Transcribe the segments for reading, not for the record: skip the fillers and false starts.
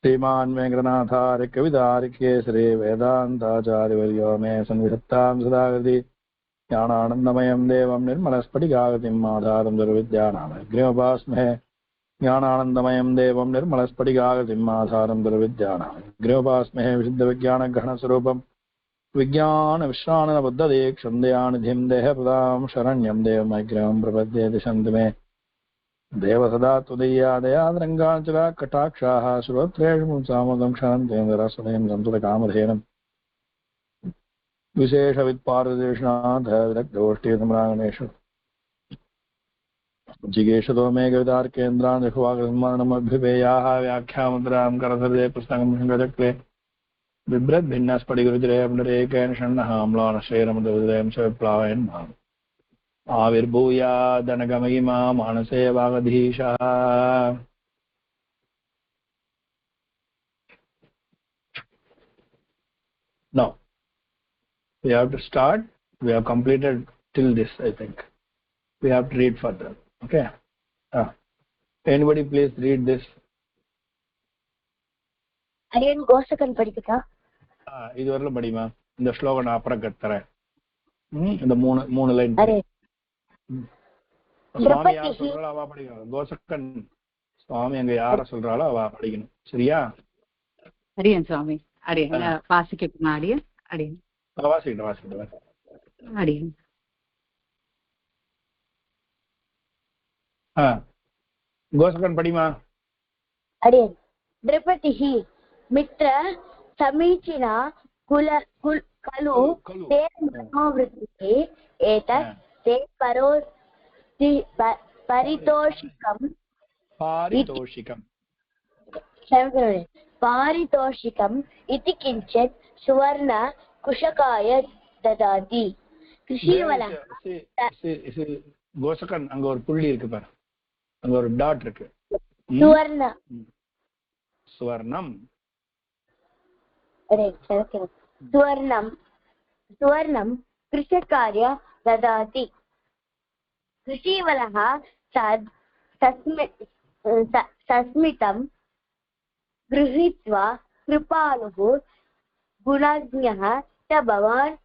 श्रीमान् वेङ्कटनाथार्य कवितार्यकेसरी वेदान्ताचार्यवर्यो मे संविधत्तां सदाकृति ज्ञानानन्दमयं देवं निर्मलस्फटिकाकृतिम् आधारं दुर्विद्यानामग्र्योपास्महे ज्ञानानन्दमयं देवं निर्मलस्फटिकाकृतिम् आधारं दुर्विद्यानामग्र्योपास्महे विशुद्धविज्ञानग्रहणस्वरूपं विज्ञानविश्राणनबद्धदीक्षं दयानिधिं देहप्रदां शरण्यं देवमग्र्यं प्रपद्ये दिशन्तु मे देव सदा त्वदीयादयाद्रङ्गाचला कटाक्षाः श्रोत्रेषु पुंसामोदं क्षणन्तेन्द्ररसदयं सन्तुतकामधेनं विशेषवित्पारदेशनाथ विरक्तगोष्ठीसम्राङ्गणेषु जिगेशतो मे कवितार्केन्द्रान् रघुवागमनमभ्युपेयाः व्याख्यामुद्रां करसरे पुस्तकं शङ्खचक्रे बिभ्रद्भिन्नस्फटिकरुचिरेण षण्णः अम्लानश्रेरमुदविदयं च विप्लावयन् माम् आविर्भूयादनगमहिमा मानसे वागधीशः. Now we have to start. We have completed till this. I think we have to read further. Okay. Anybody please read this. Ariyan Gosakan padikka. இதுவரையிலும் படிமா. இந்த ஸ்லோகம் நான் அப்புறம் கத்துறேன். இந்த மூணு லைன். சுவாமி யார் சொல்றாளோ அவ படிக்கணும். கோசக்கன் சுவாமி அங்க யார சொல்றாளோ அவ படிக்கணும். சரியா? அரியன் சுவாமி. அரியன் வாசிக்க அரியன். அரியன். வாசிக்கிட்டு. அரியன். கோசக்கன் படிமா. அரியன். द्रौपदी मित्र समीचीना खलु ते मनोवृत्तिः एतत् ते पारितोषिकम् इति किञ्चित् सुवर्ण कुशकाय ददाति. कृषिवलः கோசக்கன் அங்க ஒரு புள்ளி இருக்கு பாரு, அங்க ஒரு டாட் இருக்கு. சுவர்ணம் कृषकार्य ददाति. कृषिवलः सस्मितं गृहीत्वा कृपालुः गुणज्ञः च भवान्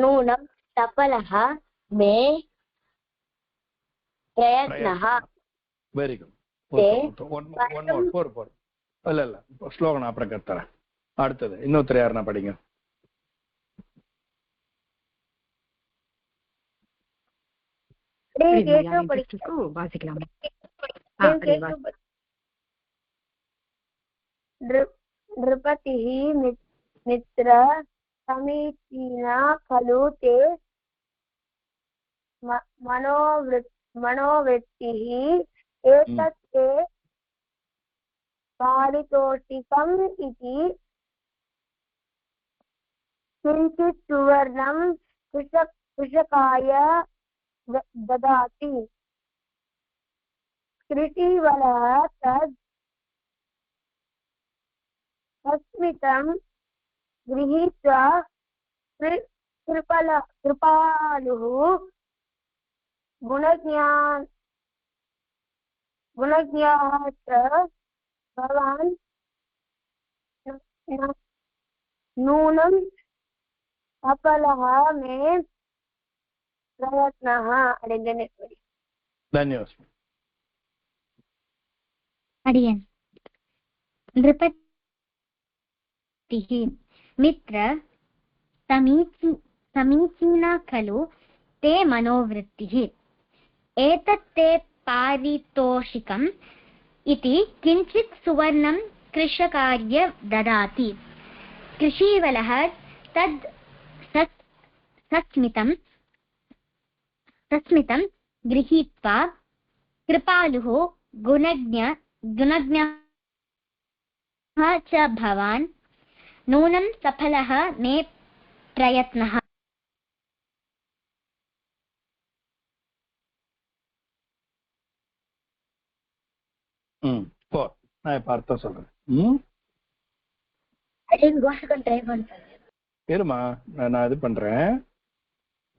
नूनं सफलः मे प्रयत्नः. Very good. இல்ல ஸ்லோகம் நான் அப்புறம் கத்துறேன். அடுத்தது இன்னொருத்தர் யாருன்னா படிங்க. द्रौपदी मित्र समीचीना खलु ते मनोवृत्तिः एतत् ते पारितोषिकम् इति किञ्चित् सुवर्णं कृषकाय ददाति. कृषिवलः तस्मितं गृहीत्वा कृपालुः गुणज्ञः च भवान् नूनं सफलः मे प्रयत्नः. धन्यवाद. अडियन्. नृपतिः मित्र समीचीना खलु ते मनोवृत्तिः एतत् ते पारितोषिकम् इति किञ्चित् सुवर्णं कृषकाय ददाति. कृषिवलः तस्मितं गृहीत्वा कृपालुः गुणज्ञः च भवान् नूनं सफलः मे प्रयत्नः. நான் இப்ப அர்த்தம் சொல்றேன். இருமா, நான் இது பண்றேன்.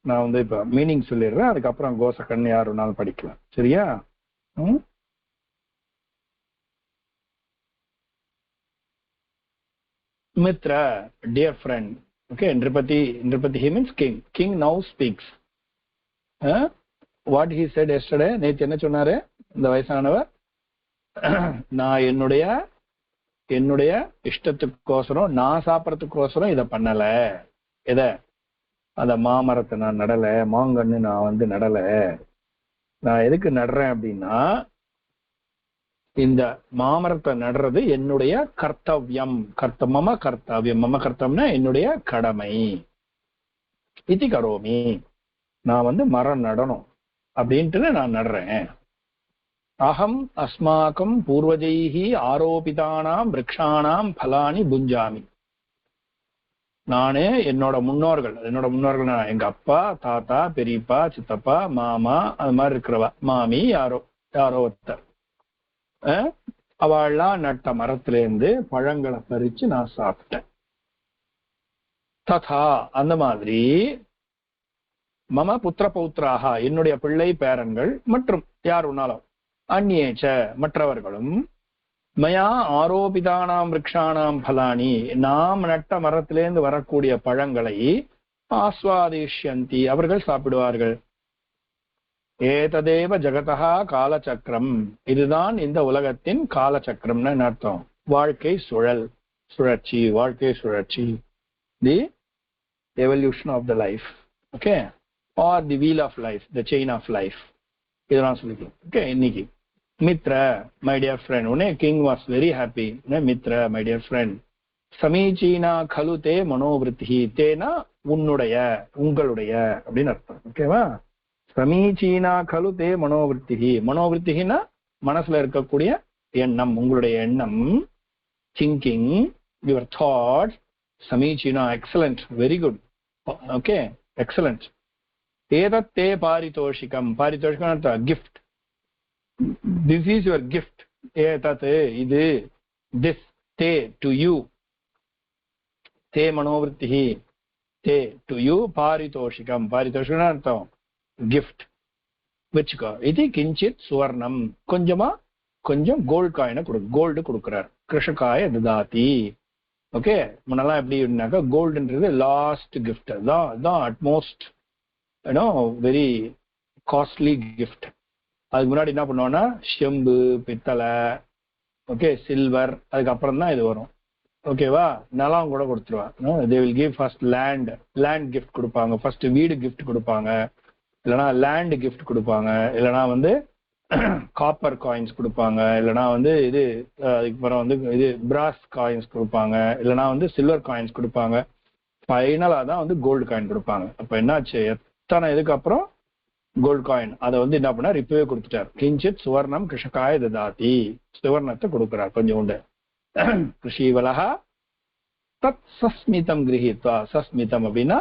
நான் வந்து இப்ப மீனிங் சொல்லிடுறேன், அதுக்கப்புறம் கோசக்கன் யார் வேணாலும் படிக்கலாம். சரியா? Mitra, dear friend. Okay, Nripati, he means king. King now speaks. What he said yesterday, நேத்து என்ன சொன்னாரு இந்த வயசானவர்? நான் என்னுடைய இஷ்டத்துக்கோசரம் நான் சாப்பிட்றதுக்கோசரம் இதை பண்ணல. எதை? அந்த மாமரத்தை நான் நடலை, மாங்கன்னு நான் நடலை. நான் எதுக்கு நடுறேன் அப்படின்னா, இந்த மாமரத்தை நடுறது என்னுடைய கர்த்தவியம். மம கர்த்தம்னா என்னுடைய கடமை. இதி கரோமி, நான் மரம் நடணும் அப்படின்ட்டு நான் நடுறேன். அகம் அஸ்மாக்கம் பூர்வஜைஹி ஆரோபிதானாம் விரக்ஷானாம் பலானி புஞ்சாமி. நானே என்னோட முன்னோர்கள் எங்க அப்பா, தாத்தா, பெரியப்பா, சித்தப்பா, மாமா, அது மாதிரி இருக்கிறவா, மாமி, யாரோ ஒருத்தர், அவள்லாம் நட்ட மரத்திலேருந்து பழங்களை பறிச்சு நான் சாப்பிட்டேன். ததா, அந்த மாதிரி மம புத்திர பௌத்ராக, என்னுடைய பிள்ளை பேரன்கள் மற்றும் யார் ஒன்னாலும், அந்நேச்ச மற்றவர்களும், மயா ஆரோபிதானாம் விரக்ஷானாம் பலானி, நாம் நட்ட மரத்திலேருந்து வரக்கூடிய பழங்களை ஆஸ்வாதிஷ்யந்தி, அவர்கள் சாப்பிடுவார்கள். ஏததேவ ஜகதா காலச்சக்கரம், இதுதான் இந்த உலகத்தின் காலச்சக்கரம்னு அர்த்தம். வாழ்க்கை சுழற்சி, வாழ்க்கை சுழற்சி. The evolution of the life, okay, or the wheel of life, the chain of life, இதெல்லாம் சொல்லிக்கலாம். ஓகே, இன்னைக்கு மித்ர, மை டியர் ஃப்ரெண்ட். உடனே கிங் வாஸ் வெரி ஹாப்பி. மித்ர, மை டியர் ஃப்ரெண்ட். சமீச்சீனா கலு தே மனோவிருத்தி, தேனா உன்னுடைய, உங்களுடைய அப்படின்னு அர்த்தம். ஓகேவா? சமீச்சீனா கலு தே மனோவிருத்தி. மனோவிருத்தினா மனசுல இருக்கக்கூடிய எண்ணம், உங்களுடைய எண்ணம். Thinking, your thoughts. சமீச்சீனா, excellent, very good. Okay, excellent. ஏதத் தே பாரிதோஷிகம். பாரிதோஷிகம் அர்த்தம் gift. This is your gift. Etat, இது, this, te, to you. Te manovrittihi, te, to you, paritoshikam. Paritoshikam artham gift. Vechko. Iti kinchit suvarnam. கொஞ்சம் gold காயினை gold கொடுக்குறார். கிருஷகாய ததாதி. ஓகே, முன்னெல்லாம் எப்படி இருந்தாக்கா கோல்டுன்றது லாஸ்ட் கிஃப்ட், தான் அட்மோஸ்ட் வெரி காஸ்ட்லி கிஃப்ட். அதுக்கு முன்னாடி என்ன பண்ணுவோம்னா செம்பு, பித்தளை, ஓகே, சில்வர், அதுக்கப்புறம் தான் இது வரும். ஓகேவா? நிலம் கூட கொடுத்துருவாங்க. They will give first land gift கொடுப்பாங்க, ஃபர்ஸ்ட் வீடு கிஃப்ட் கொடுப்பாங்க, இல்லைனா லேண்ட் கிஃப்ட் கொடுப்பாங்க, இல்லைனா காப்பர் காயின்ஸ் கொடுப்பாங்க, இல்லைனா இது அதுக்கப்புறம் இது பிராஸ் காயின்ஸ் கொடுப்பாங்க, இல்லைனா சில்வர் காயின்ஸ் கொடுப்பாங்க. ஃபைனலா தான் கோல்டு காயின் கொடுப்பாங்க. அப்ப என்னாச்சு, எத்தனை இதுக்கு அப்புறம் கோல்டு காயின் அதை என்ன பண்ணார், இப்பவே கொடுத்துட்டார். கிஞ்சித் சுவர்ணம் கிருஷகாய ததாதி, சுவர்ணத்தை கொடுக்கிறார் கொஞ்சம் உண்டு. கிருஷிவலஹா தத் சஸ்மிதம் கிரஹித்வா. சஸ்மிதம் அப்படின்னா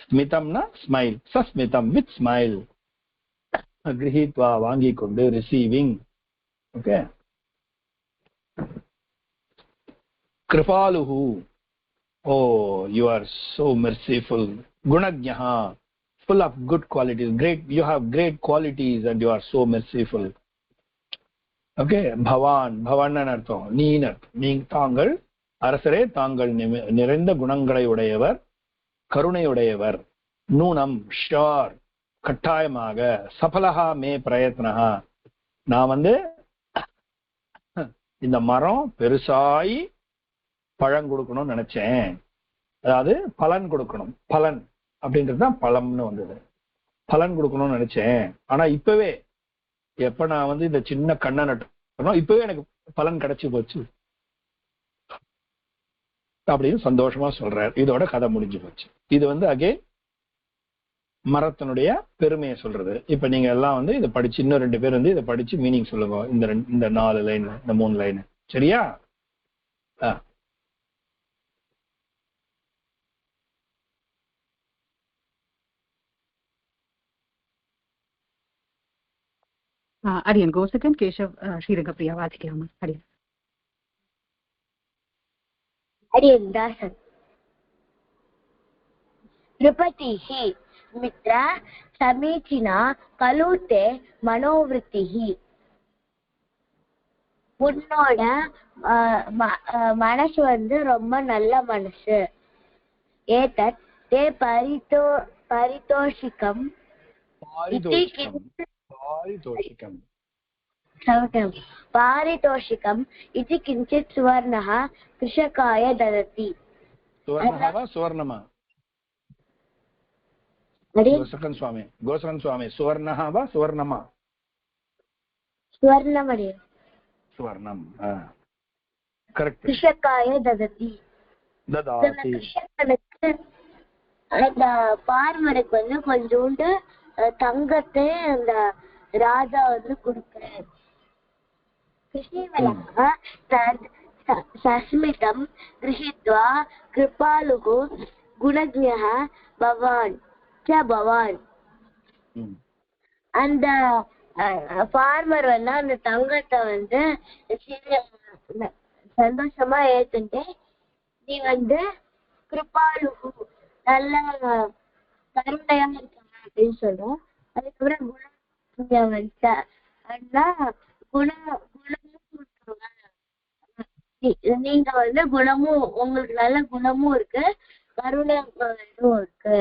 ஸ்மிதம்னா ஸ்மைல், சஸ்மிதம் வித் ஸ்மைல். கிரஹித்வா வாங்கி கொண்டு, ரிசீவிங். ஓகே. கிருபாலுஹு, oh you are so merciful. குணஜ்ஞஹா, full of good qualities, you have great qualities and you are so merciful. Okay, bhavan அர்த்தம் நீ, தாங்கள் அரசரே, தாங்கள் நிறைந்த குணங்களை உடையவர், கருணையுடையவர். நூனம், ஷோர், கட்டாயமாக. சபலஹா மே பிரயத்னஹா, நான் இந்த மரம் பெருசாயி பழம் கொடுக்கணும்னு நினைச்சேன். அதாவது பலன் கொடுக்கணும். பலன் அப்படின்றதுதான் பழம்னு வந்தது. பலன் கொடுக்கணும்னு நினைச்சேன். ஆனா இப்பவே, எப்ப நான் இந்த சின்ன கண்ணை நட்டணும், இப்பவே எனக்கு பலன் கிடைச்சு போச்சு அப்படின்னு சந்தோஷமா சொல்றாரு. இதோட கதை முடிஞ்சு போச்சு. இது அகைன் மரத்தினுடைய பெருமையை சொல்றது. இப்ப நீங்க எல்லாம் இதை படிச்சு, இன்னும் 2 பேர் இதை படிச்சு மீனிங் சொல்லுங்க. இந்த 4 லைன், இந்த 3 லைன். சரியா? Ariyan, go second. Keshav, Sriranga வாசிக்கலாமா? Ariyan. Ariyan Dasan. Nripatihi Mitra Samicina Kalute Manovrittihi. உன்னோட மனசு வந்து ரொம்ப நல்ல மனசு. ஏதத் தே பாரிதோஷிகம் பாரிதோஷிகம் इति किञ्चित् सुवर्णः कृषकाय ददति. सुवर्णः वा सुवर्णमा? गोसकन् स्वामी सुवर्णः वा सुवर्णमा? सुवर्णमरे सुवर्णं करेक्ट. कृषकाय ददति. ददाति. அந்த பார்மருக்கு வந்து கொஞ்சோண்டு தங்கத்தை அந்த ராஜா வந்து கொடுக்கிறார். கிருஷ்ணவலः சஸ்மிதம் கிருஹித்வா கிருபாலுः குணஜ்ஞः பவான் ச பவான். அந்த ஃபார்மர் வந்து அந்த தங்கத்தை வந்து சந்தோஷமா ஏத்துட்டு நீ வந்து கிருபாலு நல்ல கருணையா இருக்காங்க அப்படின்னு சொல்றோம். அதுக்கப்புறம் நீங்க வந்து குணமும் உங்களுக்கு நல்ல குணமும் இருக்கு கருணை இருக்கு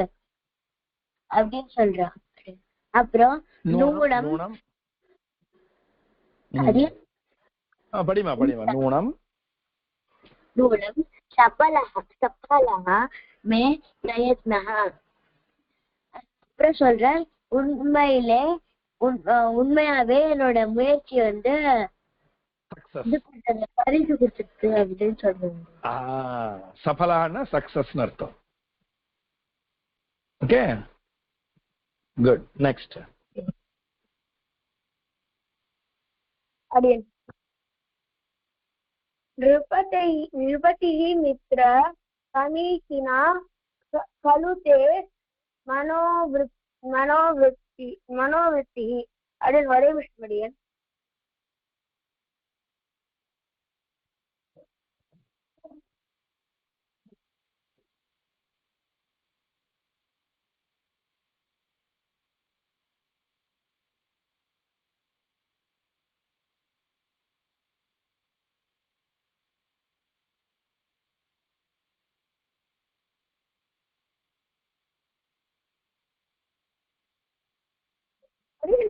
அப்படின்னு சொல்றான். அப்புறம் நூனம் நூனம் சபலஹ மே பிரயத்னஹ. அப்புறம் சொல்ற உண்மையாவே என்னோட முயற்சி வந்து பரிசு கொடுத்துருக்கு அப்படின்னு சொல்றாங்க. சபலான சக்சஸ் அர்த்தம். Okay good. நெக்ஸ்ட் அடியன் நிருபதிः மித்ர சமீச்சினா खलु ते मनोवृत्तिः. अडियन वरे विष्णुमडियन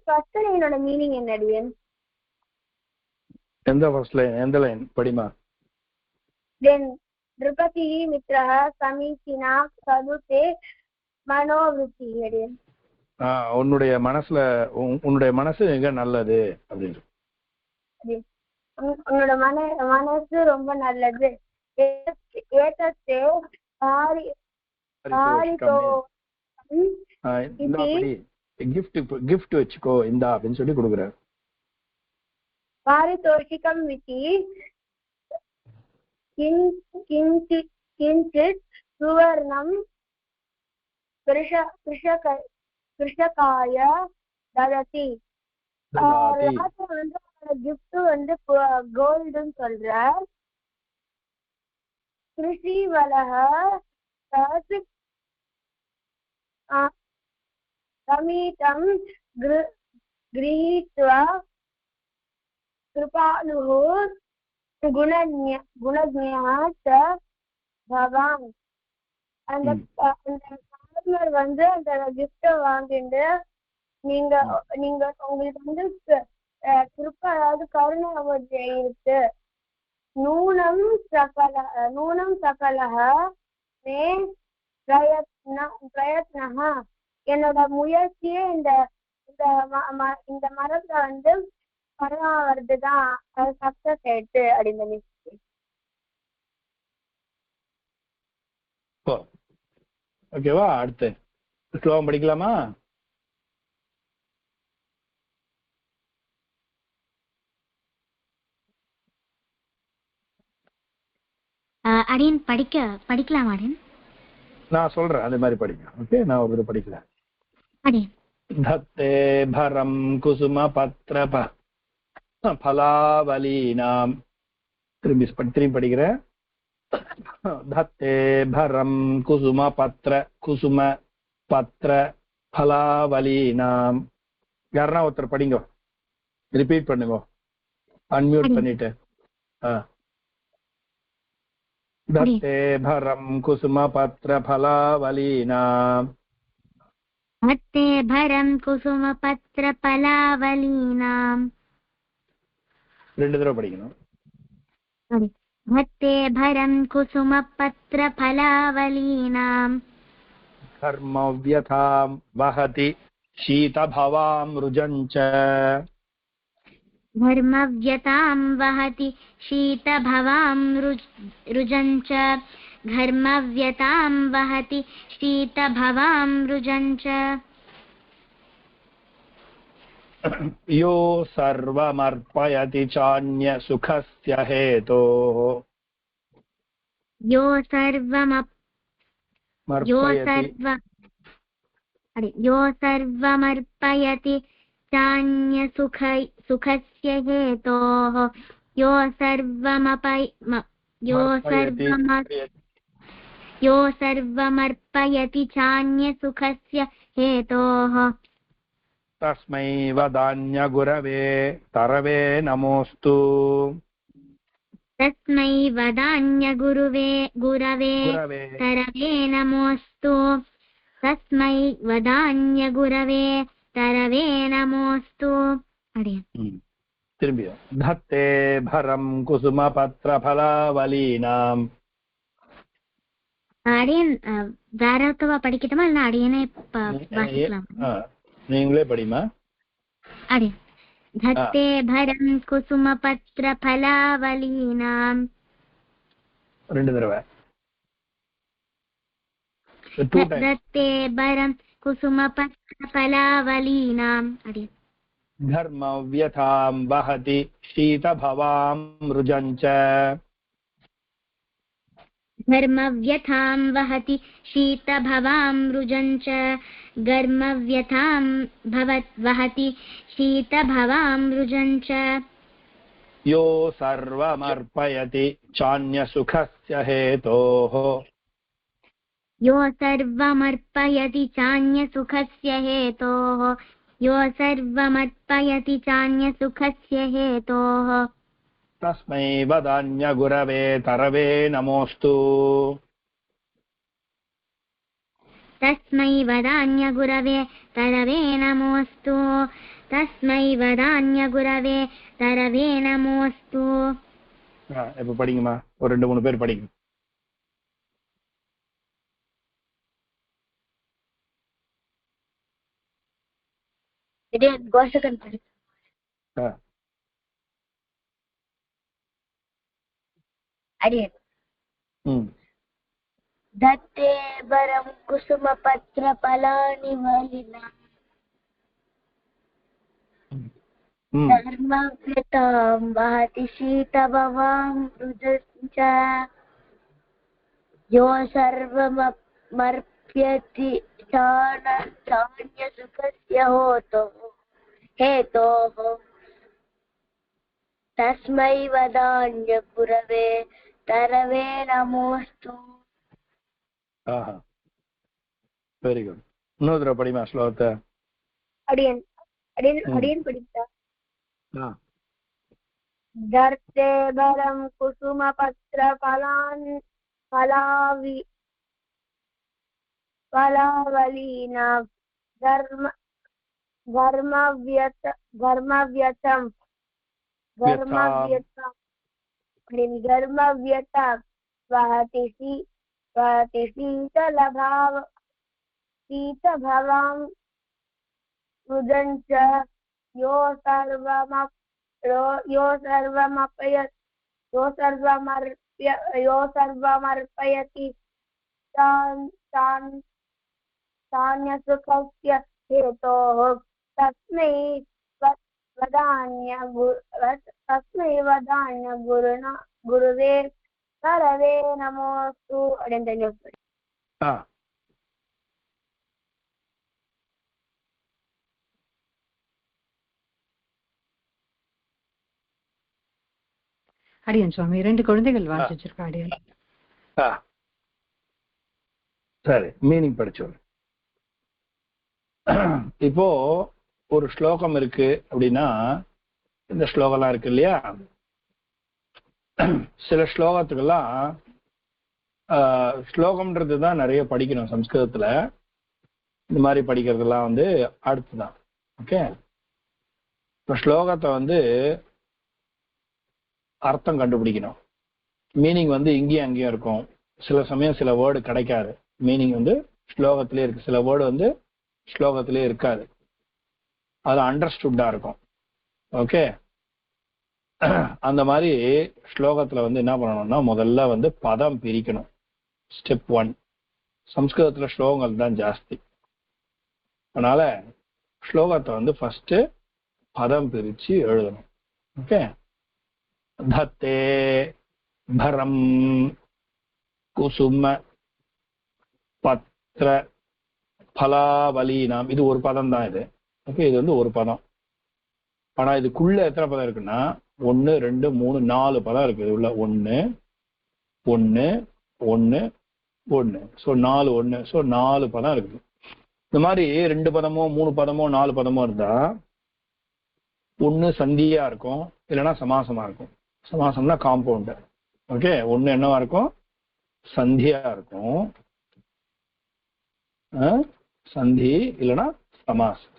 ஃபர்ஸ்ட் லைனோட மீனிங் என்ன அடியன்? எந்த ஃபர்ஸ்ட் லைன்? எந்த லைன் படிமா? தென் நிருபதிः மித்ரஹ சமீச்சினா खलु ते मनोवृत्तिः. அடியன் உன்னுடைய மனசு மிக நல்லது அப்படின்னு. உன்னோட மனசு ரொம்ப நல்லது. ஏதத்தே கிஃப்ட் வச்சுக்கோ இந்தா அப்படின்னு சொல்லி கொடுக்குறாரு. பாரிதோஷிகம் விதி கிஞ்சித் சுவர்ணம் கிருஷகாய தததி. வந்து கிஃப்ட் வந்து கோல்டுன்னு சொல்ற. கிருஷி வலஹ சமீதம் கிரஹீத்வா கிருபாலுः குணஜ்ஞः ச பவான். அந்த ஃபார்மர் வந்து அந்த கிஃப்ட வாங்கிட்டு நீங்க உங்களுக்கு வந்து கிருப்பா அதாவது கருணை இருக்கு. நூனம் சகலஹ மே பிரயத்னஹ. என்னோட முயற்சியே இந்த மரத்துல வந்து பரவா வருதுதான் அது சக்சஸ் ஆயிடுச்சு அப்படின்னு. ஓகேவா? அடுத்து ஸ்லோகம் படிக்கலாமா? அடியன் படிக்கலாம் அடியன். நான் சொல்றேன் அதே மாதிரி படிங்க. ஓகே, நான் ஒரு படிக்கல. தத்தே பரம் குசும பத்ர பலாவலீனாம். திரும்பி படிக்கிறேன். தத்தே பரம் குசும பத்ர பலாவலீனாம். யாருன்னா ஒருத்தர் படிங்க, ரிப்பீட் பண்ணுங்க. அன்மியூட் பண்ணிட்டு தத்தே பரம் குசும பத்ர பலாவலீனாம் धत्ते भरं कुसुमपत्रफलावलीनाम् ரெண்டு தடவை படிக்கணும் धत्ते भरं कुसुमपत्रफलावलीनाम् कर्मव्यथां वहति शीतभवां रुजञ्च धर्मव्यतां वहति शीतभवां रुजञ्च घर्मव्यतां वहति शीतभवां रुजञ्च यो सर्वमर्पयति चान्यसुखस्य हेतोः यो सर्वमर्पयति चान्यसुखस्य हेतोः यो सर्वमर्पयति चान्यसुखस्य हेतोः तस्मै वदान्यगुरवे तरवे नमोऽस्तु तस्मै वदान्यगुरवे तरवे नमोऽस्तु तस्मै वदान्यगुरवे तरवे नमोऽस्तु திரும்பியும் धत्ते भरं कुसुमपत्रफलावलीनाम् அடியன் வேறத்தவா படிக்கட்டுமா இல்ல அடியனே வாசிக்கலாம் நீங்களே படிமா அடியன் धत्ते भरं कुसुमपत्रफलावलीनाम् ரெண்டு தடவை धत्ते भरं कुसुमपत्रफलावलीनाम् अडियन् धर्मव्यथां वहति शीतभवां रुजञ्च धर्मव्यथां वहति शीतभवां रुजञ्च गर्मव्यथां वहति शीतभवां रुजञ्च यो सर्वमर्पयति चान्यसुखस्य हेतोः यो सर्वमर्पयति चान्यसुखस्य हेतोः यो सर्वमर्पयति चान्यसुखस्य हेतोः तस्मै वदान्यगुरवे तरवे नमोऽस्तु तस्मै वदान्यगुरवे तरवे नमोऽस्तु तस्मै वदान्यगुरवे तरवे नमोऽस्तु இப்ப படிங்கம்மா ஒரு ரெண்டு மூணு பேர் படிங்க கோஷகன் படி अडियन् धत्ते वरं कुसुमपत्रफलावलीनाम् धर्मव्यतां वहति शीतभवां रुजञ्च यो सर्वमर्प्यति चान्यसुखस्य हेतोः तस्मै वदान्यगुरवे तरवे नमोऽस्तु வெரி குட் இன்னொரு தடவை படிமா ஸ்லோகத்தை अडियन् படித்தா धत्ते भरं कुसुमपत्रफलावलीनां धर्मव्यतां वहति शीतभवां रुजञ्च यो सर्वमर्पयति चान्यसुखस्य हेतोः तस्मै वदान्यगुरवे तरवे नमोऽस्तु அடியன் சுவாமி ரெண்டு குழந்தைகள் வாசிச்சிருக்கா அடியன் சரி மீனிங் படிச்சோம் இப்போ ஒரு ஸ்லோகம் இருக்கு அப்படின்னா இந்த ஸ்லோகம்லாம் இருக்கு இல்லையா, சில ஸ்லோகத்துக்கெல்லாம் ஸ்லோகம்ன்றது தான் நிறைய படிக்கணும் சம்ஸ்கிருதத்துல. இந்த மாதிரி படிக்கிறதுலாம் வந்து அடுத்துதான். ஓகே, இப்போ ஸ்லோகத்தை வந்து அர்த்தம் கண்டுபிடிக்கணும். மீனிங் வந்து இங்கேயும் அங்கேயும் இருக்கும். சில சமயம் சில வேர்டு கிடைக்காது, மீனிங் வந்து ஸ்லோகத்திலே இருக்கு. சில வேர்டு வந்து ஸ்லோகத்திலே இருக்காது, அது அண்டர்ஸ்டுட்டா இருக்கும். ஓகே, அந்த மாதிரி ஸ்லோகத்துல வந்து என்ன பண்ணணும்னா முதல்ல வந்து பதம் பிரிக்கணும். ஸ்டெப் 1. சம்ஸ்கிருதத்துல ஸ்லோகங்கள் தான் ஜாஸ்தி, அதனால ஸ்லோகத்தை வந்து ஃபர்ஸ்ட் பதம் பிரிச்சு எழுதணும். ஓகே, தத்தே பரம் குசும பத்ர பலாவலீனாம், இது ஒரு பதம் தான் இது. ஓகே, இது வந்து ஒரு பதம். ஆனா இதுக்குள்ள எத்தனை பதம் இருக்குன்னா 1 2 3 4 பதம் இருக்கு. இது உள்ள 1 1 1 1, ஸோ 4 1, ஸோ 4 பதம் இருக்குது. இந்த மாதிரி 2 பதமோ 3 பதமோ 4 பதமோ இருந்தா ஒண்ணு சந்தியா இருக்கும், இல்லைன்னா சமாசமா இருக்கும். சமாசம்னா காம்பவுண்ட். ஓகே, ஒண்ணு என்னவா இருக்கும், சந்தியா இருக்கும், சந்தி, இல்லைன்னா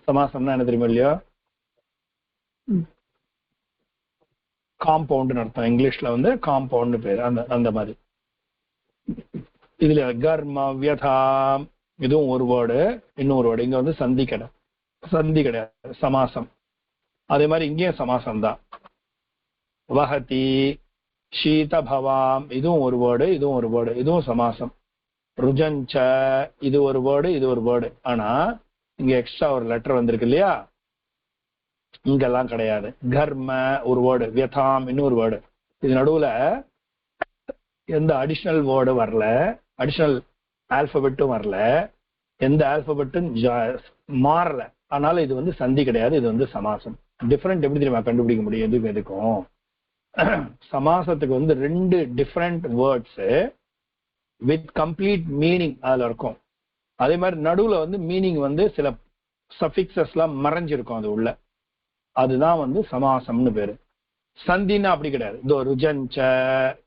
சமாசம்னா என்ன தெரியுமா இல்லையா, காம்பவுண்ட் அர்த்தம். இங்கிலீஷ்ல வந்து காம்பவுண்ட் பேர். அந்த மாதிரி இதுல கர்ம வியதாம் இதுவும் ஒரு வேர்டு, இன்னொரு வேர்டு. இங்க வந்து சந்தி கிடையாது, சமாசம். அதே மாதிரி இங்கேயும் சமாசம் தான். வஹதி ஷீதபவாம் இதுவும் ஒரு வேர்டு, இதுவும் ஒரு வேர்டு, இதுவும் சமாசம். ருஜஞ்ச இது ஒரு வேர்டு, இது ஒரு வேர்டு. ஆனா இங்க எக்ஸ்ட்ரா ஒரு லெட்டர் வந்திருக்கு இல்லையா, இங்கெல்லாம் கிடையாது. கர்ம ஒரு வேர்டு, வியதாம் இன்னொரு வேர்டு. இது நடுவுல எந்த அடிஷனல் வேர்டு வரல, அடிஷனல் ஆல்பபெட்டும் வரல, எந்த ஆல்பபெட்டும் மாறல. அதனால இது வந்து சந்தி கிடையாது, இது வந்து சமாசம். டிஃபரெண்ட் எப்படி தெரியுமா கண்டுபிடிக்க முடியும் எதுக்கும் எதுக்கும்? சமாசத்துக்கு வந்து 2 different words with complete meaning அதுல இருக்கும். அதே மாதிரி நடுவுல வந்து மீனிங் வந்து சில சஃபிக்சஸ் எல்லாம் மறைஞ்சிருக்கும் அது உள்ள, அதுதான் வந்து சமாசம்னு பேரு. சந்தின்னா அப்படி கிடையாது. இதோ ருஜஞ்ச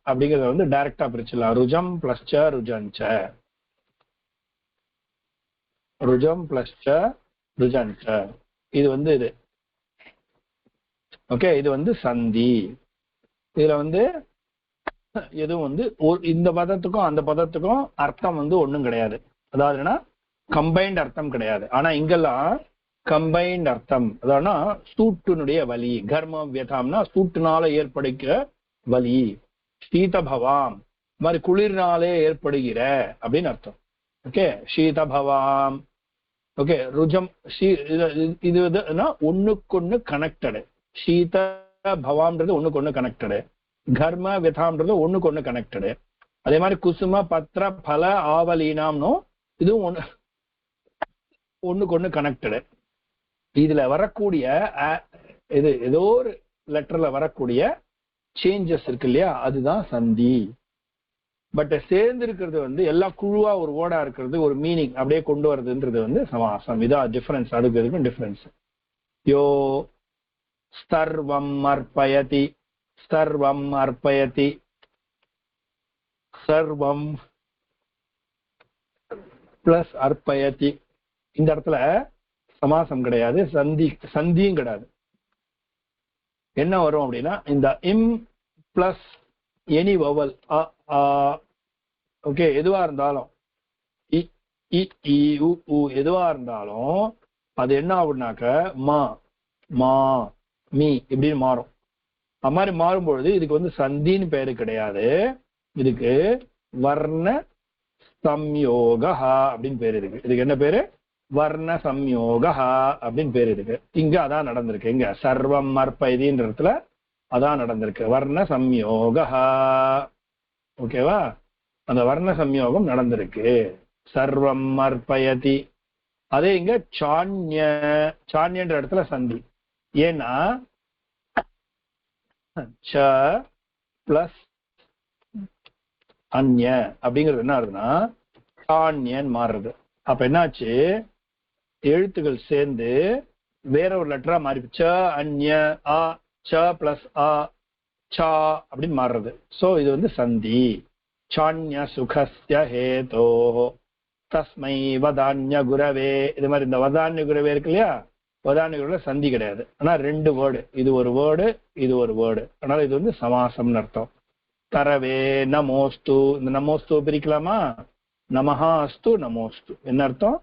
அப்படிங்கறத வந்து டைரக்டா பிரிச்சிடலாம். ருஜம் பிளஸ் ச ருஜஞ்ச, ருஜம் பிளஸ் ச ருஜஞ்ச, இது வந்து இது. ஓகே, இது வந்து சந்தி. இதுல வந்து எதுவும் வந்து இந்த பதத்துக்கும் அந்த பதத்துக்கும் அர்த்தம் வந்து ஒண்ணும் கிடையாது, அதாவதுன்னா கம்பைன்ட் அர்த்தம் கிடையாது. ஆனா இங்கெல்லாம் கம்பைன்ட் அர்த்தம், அதாவதுனா சூட்டுனுடைய வலி. கர்ம வியதாம்னா சூட்டுனால ஏற்படுகிற வலி. சீதபவாம் மாதிரி குளிர்னாலே ஏற்படுகிற அப்படின்னு அர்த்தம். ஓகே, சீதபவாம். ஓகே, ருஜம் இது ஒண்ணுக்கு கனெக்டடு. சீத பவாம்ன்றது ஒண்ணுக்கு ஒண்ணு கனெக்டடு, கர்ம வியதாம்ன்றது ஒண்ணுக்கு ஒண்ணு கனெக்டடு. அதே மாதிரி குசும பத்ர பல ஆவலீனாம்னோ இதுவும் ஒண்ணுக்கு ஒண்ணு கனெக்டடு. இதுல வரக்கூடிய இது ஏதோ ஒரு லெட்டர்ல வரக்கூடிய சேஞ்சஸ் இருக்கு இல்லையா, அதுதான் சந்தி. பட் சேர்ந்து இருக்கிறது வந்து எல்லா குழுவா ஒரு ஓடா இருக்கிறது, ஒரு மீனிங் அப்படியே கொண்டு வர்றதுன்றது வந்து சமாசம். இதான் டிஃபரன்ஸ், அதுக்கு எதுக்கும் டிஃபரன்ஸ். யோ சர்வம் அர்ப்பயதி, சர்வம் அர்ப்பயதி, சர்வம் பிளஸ் அர்ப்பயதி. இந்த இடத்துல சமாசம் கிடையாது, சந்தியும் கிடையாது. என்ன வரும் அப்படின்னா இந்த இம் பிளஸ் எனி வவல், ஓகே, எதுவா இருந்தாலும் எதுவா இருந்தாலும் அது என்ன ஆகுனாக்க மா மா மீ இப்படின்னு மாறும். அது மாதிரி மாறும்பொழுது இதுக்கு வந்து சந்தின்னு பேரு கிடையாது, இதுக்கு வர்ண சம்யோகா அப்படின்னு பேரு இருக்கு. இதுக்கு என்ன பேரு? வர்ண சம்யோகா அப்படின்னு பேரு இருக்கு. இங்க அதான் நடந்திருக்கு. இங்க சர்வம் அர்ப்பயதின்றதுல அதான் நடந்திருக்கு, வர்ண சம்யோகா. ஓகேவா, அந்த வர்ண சம்யோகம் நடந்திருக்கு. சர்வம் அர்ப்பயதி. அதே இங்க சான்யன்ற இடத்துல சந்தி. ஏன்னா ச பிளஸ் அந்ய அப்படிங்கிறது என்ன ஆகுதுன்னா சான்யன் மாறுறது. அப்ப என்னாச்சு, எழுத்துக்கள் சேர்ந்து வேற ஒரு லெட்டரா மாறி ச அந்ய ச பிளஸ் அ சா அப்படின்னு மாறுறது. சோ இது வந்து சந்தி. சான்ய சுகஸ்ய ஹேதோ தஸ்மை வதான்ய குரவே. இது மாதிரி இந்த வதான்ய குரவே இருக்கு இல்லையா, வதான்ய குரவே சந்தி கிடையாது. ஆனா ரெண்டு வேர்டு, இது ஒரு வேர்டு, இது ஒரு வேர்டு. அதனால இது வந்து சமாசம்னு அர்த்தம். தரவே நமோஸ்து. இந்த நமோஸ்து பிரிக்கலாமா? நமஹா அஸ்து நமோஸ்து. என்ன அர்த்தம்?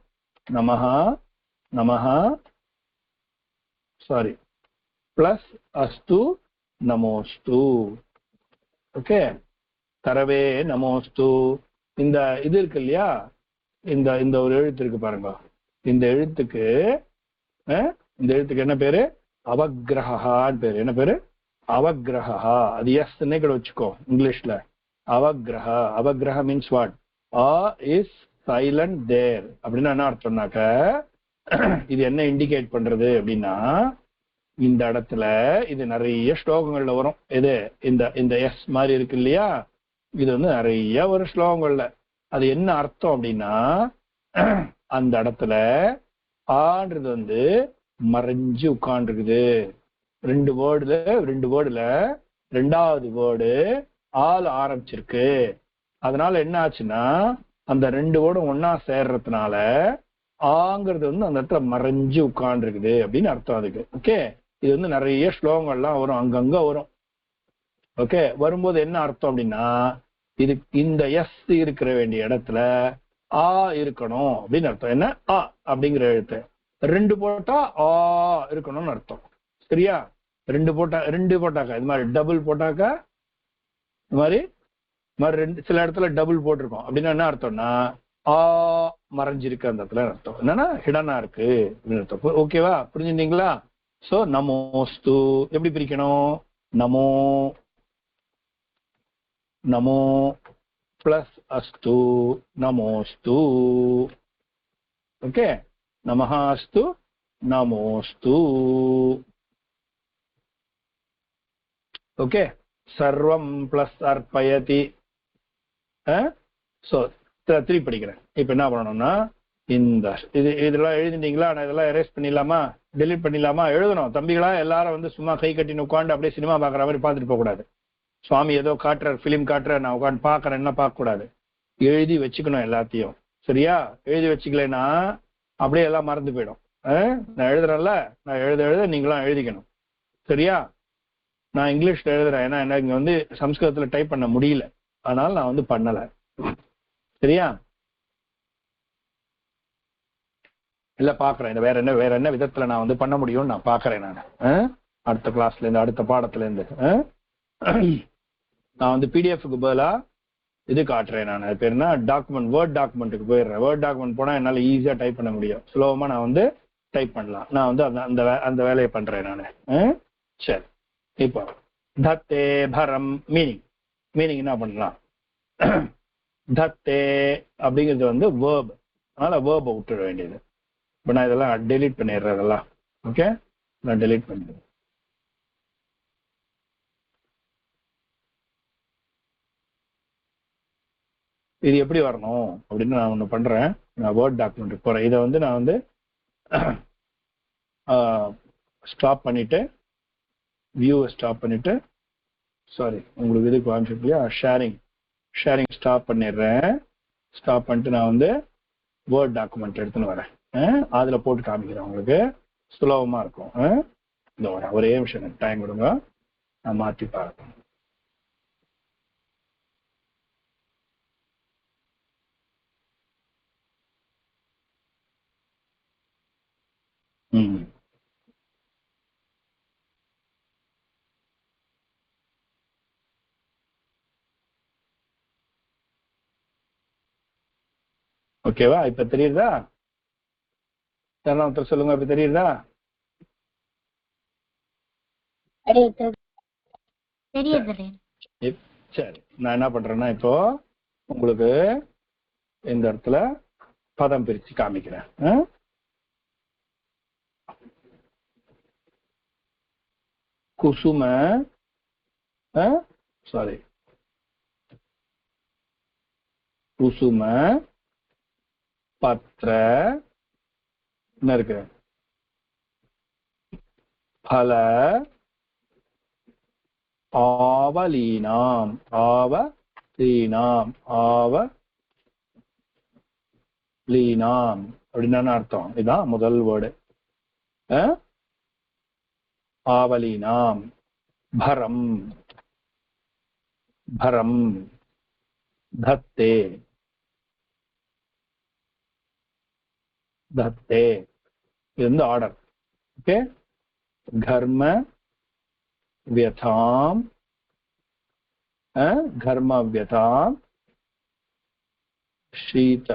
நமஹா நமஹா சாரி பிளஸ் அஸ்து நமோஸ்து. ஓகே, தரவே நமோஸ்து. இந்த இது இருக்கு இல்லையா, இந்த இந்த ஒரு எழுத்து இருக்கு பாருங்க, இந்த எழுத்துக்கு இந்த எழுத்துக்கு என்ன பேரு? அவக்கிரகான்னு பேரு. என்ன பேரு? அவக்கிரகா. அது எஸ் கூட வச்சுக்கோ இங்கிலீஷ்ல. அவக்கிரகா. அவக்கிரகா means what? A is silent there அப்படின்னு என்ன அர்த்தம்னாக்க, இது என்ன இண்டிகேட் பண்றது அப்படின்னா, இந்த இடத்துல இது நிறைய ஸ்லோகங்கள்ல வரும். இது இந்த இந்த எஸ் மாதிரி இருக்கு இல்லையா, இது வந்து நிறைய ஒரு ஸ்லோகங்கள்ல. அது என்ன அர்த்தம் அப்படின்னா, அந்த இடத்துல ஆன்றது வந்து மறைஞ்சு உட்கார்ந்துருக்குது. ரெண்டு வேர்டுல ரெண்டாவது வேர்டு ஆள் ஆரம்பிச்சிருக்கு. அதனால என்ன ஆச்சுன்னா, அந்த ரெண்டு வேர்டும் ஒன்னா சேர்றதுனால ஆங்கிறது வந்து அந்த இடத்துல மறைஞ்சு உட்கார்ந்துருக்குது அப்படின்னு அர்த்தம் அதுக்கு. ஓகே, இது வந்து நிறைய ஸ்லோகங்கள்லாம் வரும், அங்கங்க வரும். ஓகே, வரும்போது என்ன அர்த்தம் அப்படின்னா, இது இந்த எஸ் இருக்கிற வேண்டிய இடத்துல ஆ இருக்கணும் அப்படின்னு அர்த்தம். என்ன? ஆ அப்படிங்கிற எழுத்து ரெண்டு போட்டா ஆ இருக்கணும்னு அர்த்தம். சரியா? ரெண்டு போட்டாக்கா இது மாதிரி, டபுள் போட்டாக்கா இது மாதிரி ரெண்டு, சில இடத்துல டபுள் போட்டிருக்கோம் அப்படின்னா என்ன அர்த்தம்னா, ஆ மறைஞ்சிருக்கு அந்த இடத்துல அர்த்தம். என்னன்னா ஹிடனா இருக்கு அப்படின்னு அர்த்தம். ஓகேவா? புரிஞ்சுட்டீங்களா? சோ நமோஸ்து எப்படி பிரிக்கணும்? நமோ நமோ பிளஸ் அஸ்து நமோஸ்து. ஓகே, நமஹ அஸ்து நமோஸ்து. ஓகே, சர்வம் பிளஸ் அர்ப்பயதி. சோ 3 படிக்கிறேன். இப்ப என்ன பண்ணணும்னா, இந்த இதெல்லாம் எழுதிட்டீங்களா? நான் இதெல்லாம் எரேஸ் பண்ணிடலாமா, டெலிட் பண்ணிடலாமா? எழுதணும் தம்பிகளா. எல்லாரும் வந்து சும்மா கை கட்டின்னு உட்காந்து அப்படியே சினிமா பாக்குற மாதிரி பார்த்துட்டு போக கூடாது. சுவாமி ஏதோ காட்டுறார், பிலிம் காட்டுறார், நான் உட்காந்து பாக்குறேன், என்ன பார்க்க கூடாது. எழுதி வச்சுக்கணும் எல்லாத்தையும். சரியா? எழுதி வச்சுக்கலைன்னா அப்படியே எல்லாம் மறந்து போயிடும். நான் எழுதுறேன்ல, நான் எழுத நீங்களாம் எழுதிக்கணும். சரியா? நான் இங்கிலீஷ்ல எழுதுறேன், ஏன்னா எனக்கு இங்க வந்து சம்ஸ்கிருதத்துல டைப் பண்ண முடியல, அதனால நான் வந்து பண்ணல. சரியா? இல்ல பாக்குறேன், இந்த வேற என்ன விதத்துல நான் வந்து பண்ண முடியும்னு நான் பாக்குறேன். நான் அடுத்த கிளாஸ்ல இருந்து, அடுத்த பாடத்துல இருந்து நான் வந்து பிடிஎஃப்க்கு பதிலா இது காட்டுறேன். நான் அது பேர் என்ன, டாக்குமெண்ட், வேர்ட் டாக்குமெண்ட்டுக்கு போயிடுறேன். வேர்ட் டாக்குமெண்ட் போனா என்னால ஈஸியா டைப் பண்ண முடியும், சுலபமா நான் வந்து டைப் பண்ணலாம். நான் வந்து அந்த வேலையை பண்றேன் நான். சரி, இப்போ தத்தே பரம் மீனிங் என்ன பண்ணலாம்? தத்தே அப்படிங்கிறது வந்து வேர்ப், அதனால வேர்பை விட்டுட வேண்டியது. இப்போ நான் இதெல்லாம் டெலீட் பண்ணிடுறேன். இதெல்லாம் ஓகே, நான் டெலீட் பண்ணிடுறேன். இது எப்படி வரணும் அப்படின்னு நான் ஒன்று பண்றேன். நான் வேர்ட் டாக்குமெண்ட் போறேன். இதை வந்து நான் வந்து ஸ்டாப் பண்ணிட்டு, வியூவை ஸ்டாப் பண்ணிட்டு, சாரி உங்களுக்கு இதுக்கு காமிச்சிட்டு இல்லையா, ஷேரிங் ஸ்டாப் பண்ணிடுறேன். ஸ்டாப் பண்ணிட்டு நான் வந்து வேர்ட் டாக்குமெண்ட் எடுத்துன்னு வரேன். அதுல போட்டு காமிக்கிறேன், உங்களுக்கு சுலபமா இருக்கும். இந்த வரேன், ஒரே நிமிஷம் எனக்கு டைம் கொடுங்க, நான் மாற்றி பார்க்கணும். ஓகேவா? இப்ப தெரியுதா? ஒருத்தர் சொல்லுங்க, இப்ப தெரியுதா? சரி, நான் என்ன பண்றேன்னா, இப்போ உங்களுக்கு இந்த இடத்துல பதம் பிரிச்சு காமிக்கிறேன். குசும சாரி குசும பத்ர என்ன இருக்கு, பல ஆவலீனாம் ஆவலீனாம் ஆவலீனாம் அப்படின்னா அர்த்தம். இதுதான் முதல் வேர்டு. ஆவலீனாம் பரம் பரம் தத்தே தத்தே. இது வந்து ஆர்டர். ஓகே. கர்ம வியதாம் கர்ம வியதாம் ஷீத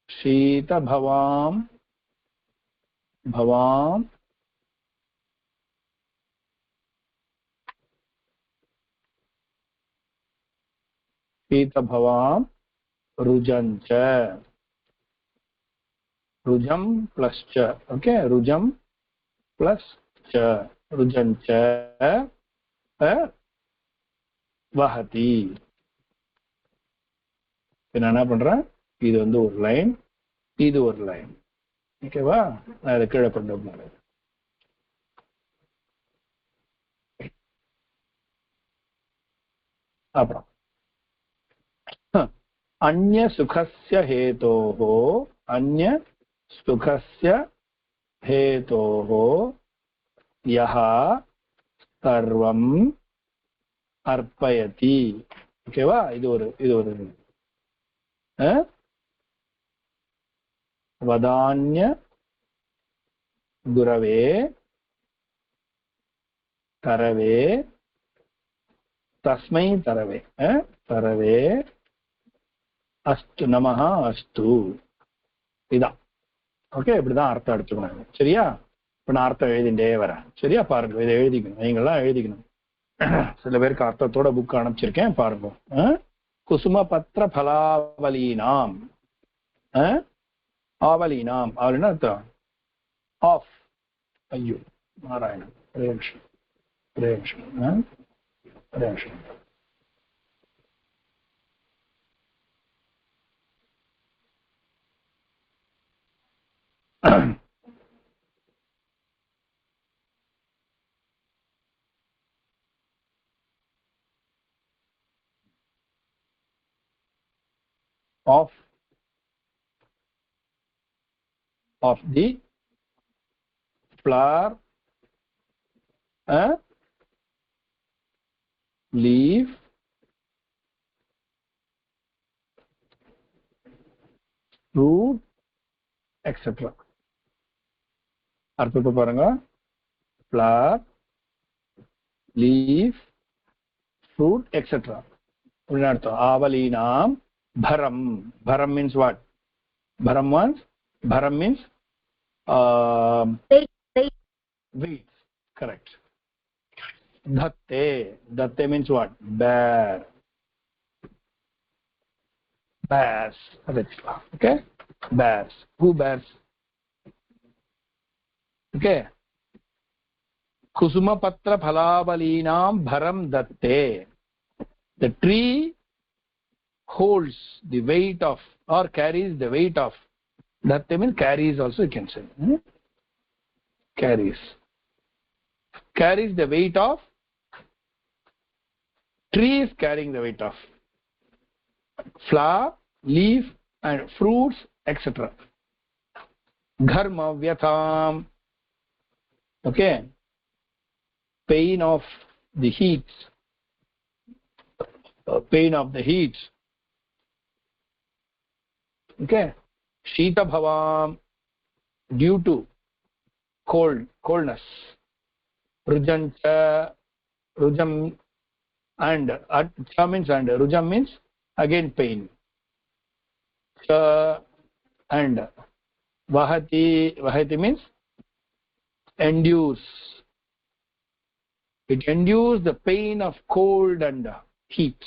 ஷீத பவாம் பவாம் ஷீத பவாம் ருஜஞ்ச ருஜம் பிளஸ் ச. ஓகே. ருஜம் பிளஸ் ச ருஜஞ்ச வஹதி. நான் என்ன பண்றேன், இது வந்து ஒரு லைன், இது ஒரு லைன். ஓகேவா? நான் இதை கீழே கொண்டு போறேன். அப்புறம் அந்ய சுகஸ்ய ஹேதோஹோ அந்ய சுகஸ்ய ஹேதோஹோ யஹ சர்வம் அர்ப்பயதி. ஓகேவா? இது ஒரு வதான்ய குரவே தரவே தஸ்மை தரவே தரவே அஸ்து நமஹ அஸ்து. இதான். ஓகே. இப்படிதான் அர்த்தம் எடுத்துக்கணும். சரியா? இப்ப நான் அர்த்தம் எழுதிட்டே வரேன். சரியா? பாருங்க, இதை எழுதிக்கணும். நீங்கள்லாம் எழுதிக்கணும். சில பேருக்கு அர்த்தத்தோட புக் அனுப்பிச்சிருக்கேன், பாருங்க. குசும பத்திர பலாவலீனாம் ஆவலீனாம். அவலினா அர்த்தம் ஆஃப். ஐயோ நாராயணன், ஒரே நிமிஷம் ஒரே நிமிஷம் ஒரே நிமிஷம். of the flower, leaf, fruit, etc. அர்த்தத்தை பாருங்க. flower, leaf, fruit, etc. அப்படின்னு அர்த்தம். ஆவலீனாம் பரம். பரம் means what? Bharam means wheat. Correct. Dhatte means what? Bear. Bears. Okay. Bears. Who bears? Okay. Kusuma patra phalavaleenam bharam dhatte. The tree holds the weight of, or carries the weight of. Dhatte means carries also, you can say. Carries the weight of. Tree is carrying the weight of flower, leaf and fruits, etc. Dharma vyatham. Okay. Pain of the heat. Pain of the heat. Okay. Shita bhavam, due to coldness. Rujancha, rujam, and cha means and, rujam means again pain. Cha and vahati means endures. It endures the pain of cold and heat.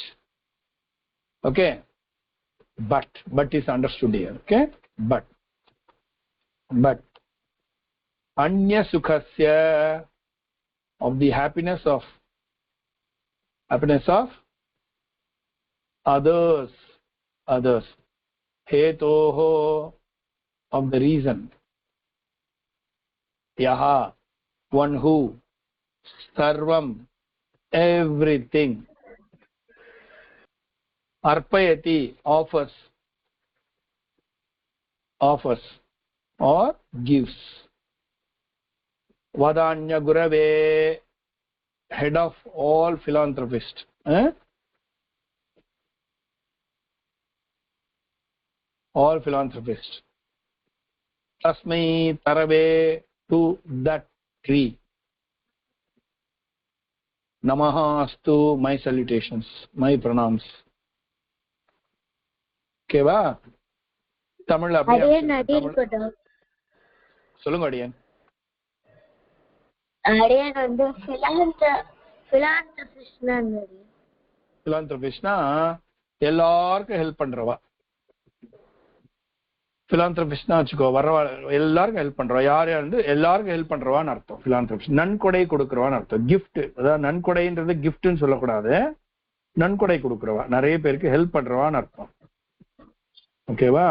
Okay. But is understood here. Okay. But anya sukhasya, of the happiness of others. Hetoho, of the reason. Yaha, one who. Sarvam, everything. Arpayati, offers or gives. Vadanya Gurave, head of all philanthropists. All philanthropists. Tasmai Tarave, to that tree. Namaha astu, my salutations, my pranams. Okay va? Tamil அப்படியே சொல்லுங்க அடியன். அடியன் வந்து philanthropistனா எல்லாருக்கும் help பண்றவா. philanthropistனா வச்சுக்கோ, வரவா எல்லாருக்கும் help பண்றவா. யார் வந்து எல்லாருக்கும் ஹெல்ப் பண்றவான்னு அர்த்தம். philanthropist நன்கொடை கொடுக்கறவான்னு அர்த்தம். கிஃப்ட், அதாவது நன்கொடைன்றது கிஃப்ட்னு சொல்லக்கூடாது, நன்கொடை கொடுக்கறவா, நிறைய பேருக்கு ஹெல்ப் பண்றவான்னு அர்த்தம். ஓகேவா?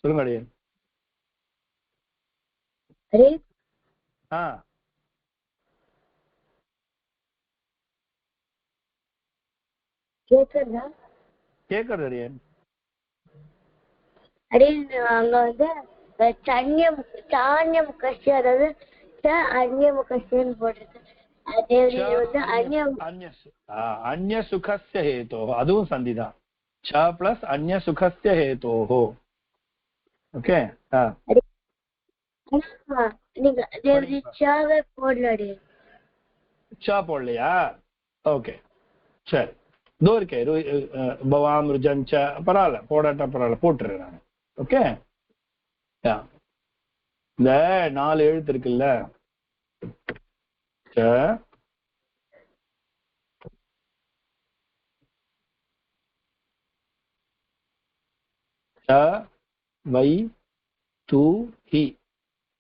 சொல்லுங்க அடியே. கேக்குறது அடியே. அங்க வந்து சான்யம் கஷ்டி, அதாவது அந்நியமுகஸ்தின்னு போட்டிருக்கு. அந்நிய சுகஸ்ய ஹேதோ, அதுவும் சந்திதான். ச பிளஸ் அந்நிய சுகஸ்ய ஹேதோஹோ. ஓகே, ச போடலையா? ஓகே சரி, இதோ இருக்கே பவாம் ருஜஞ்ச, பரவாயில்ல போடாட்டா பரவாயில்ல, போட்டுறேன் நான். ஓகே, இந்த 4 எழுத்து இருக்குல்ல, வை து ஹி,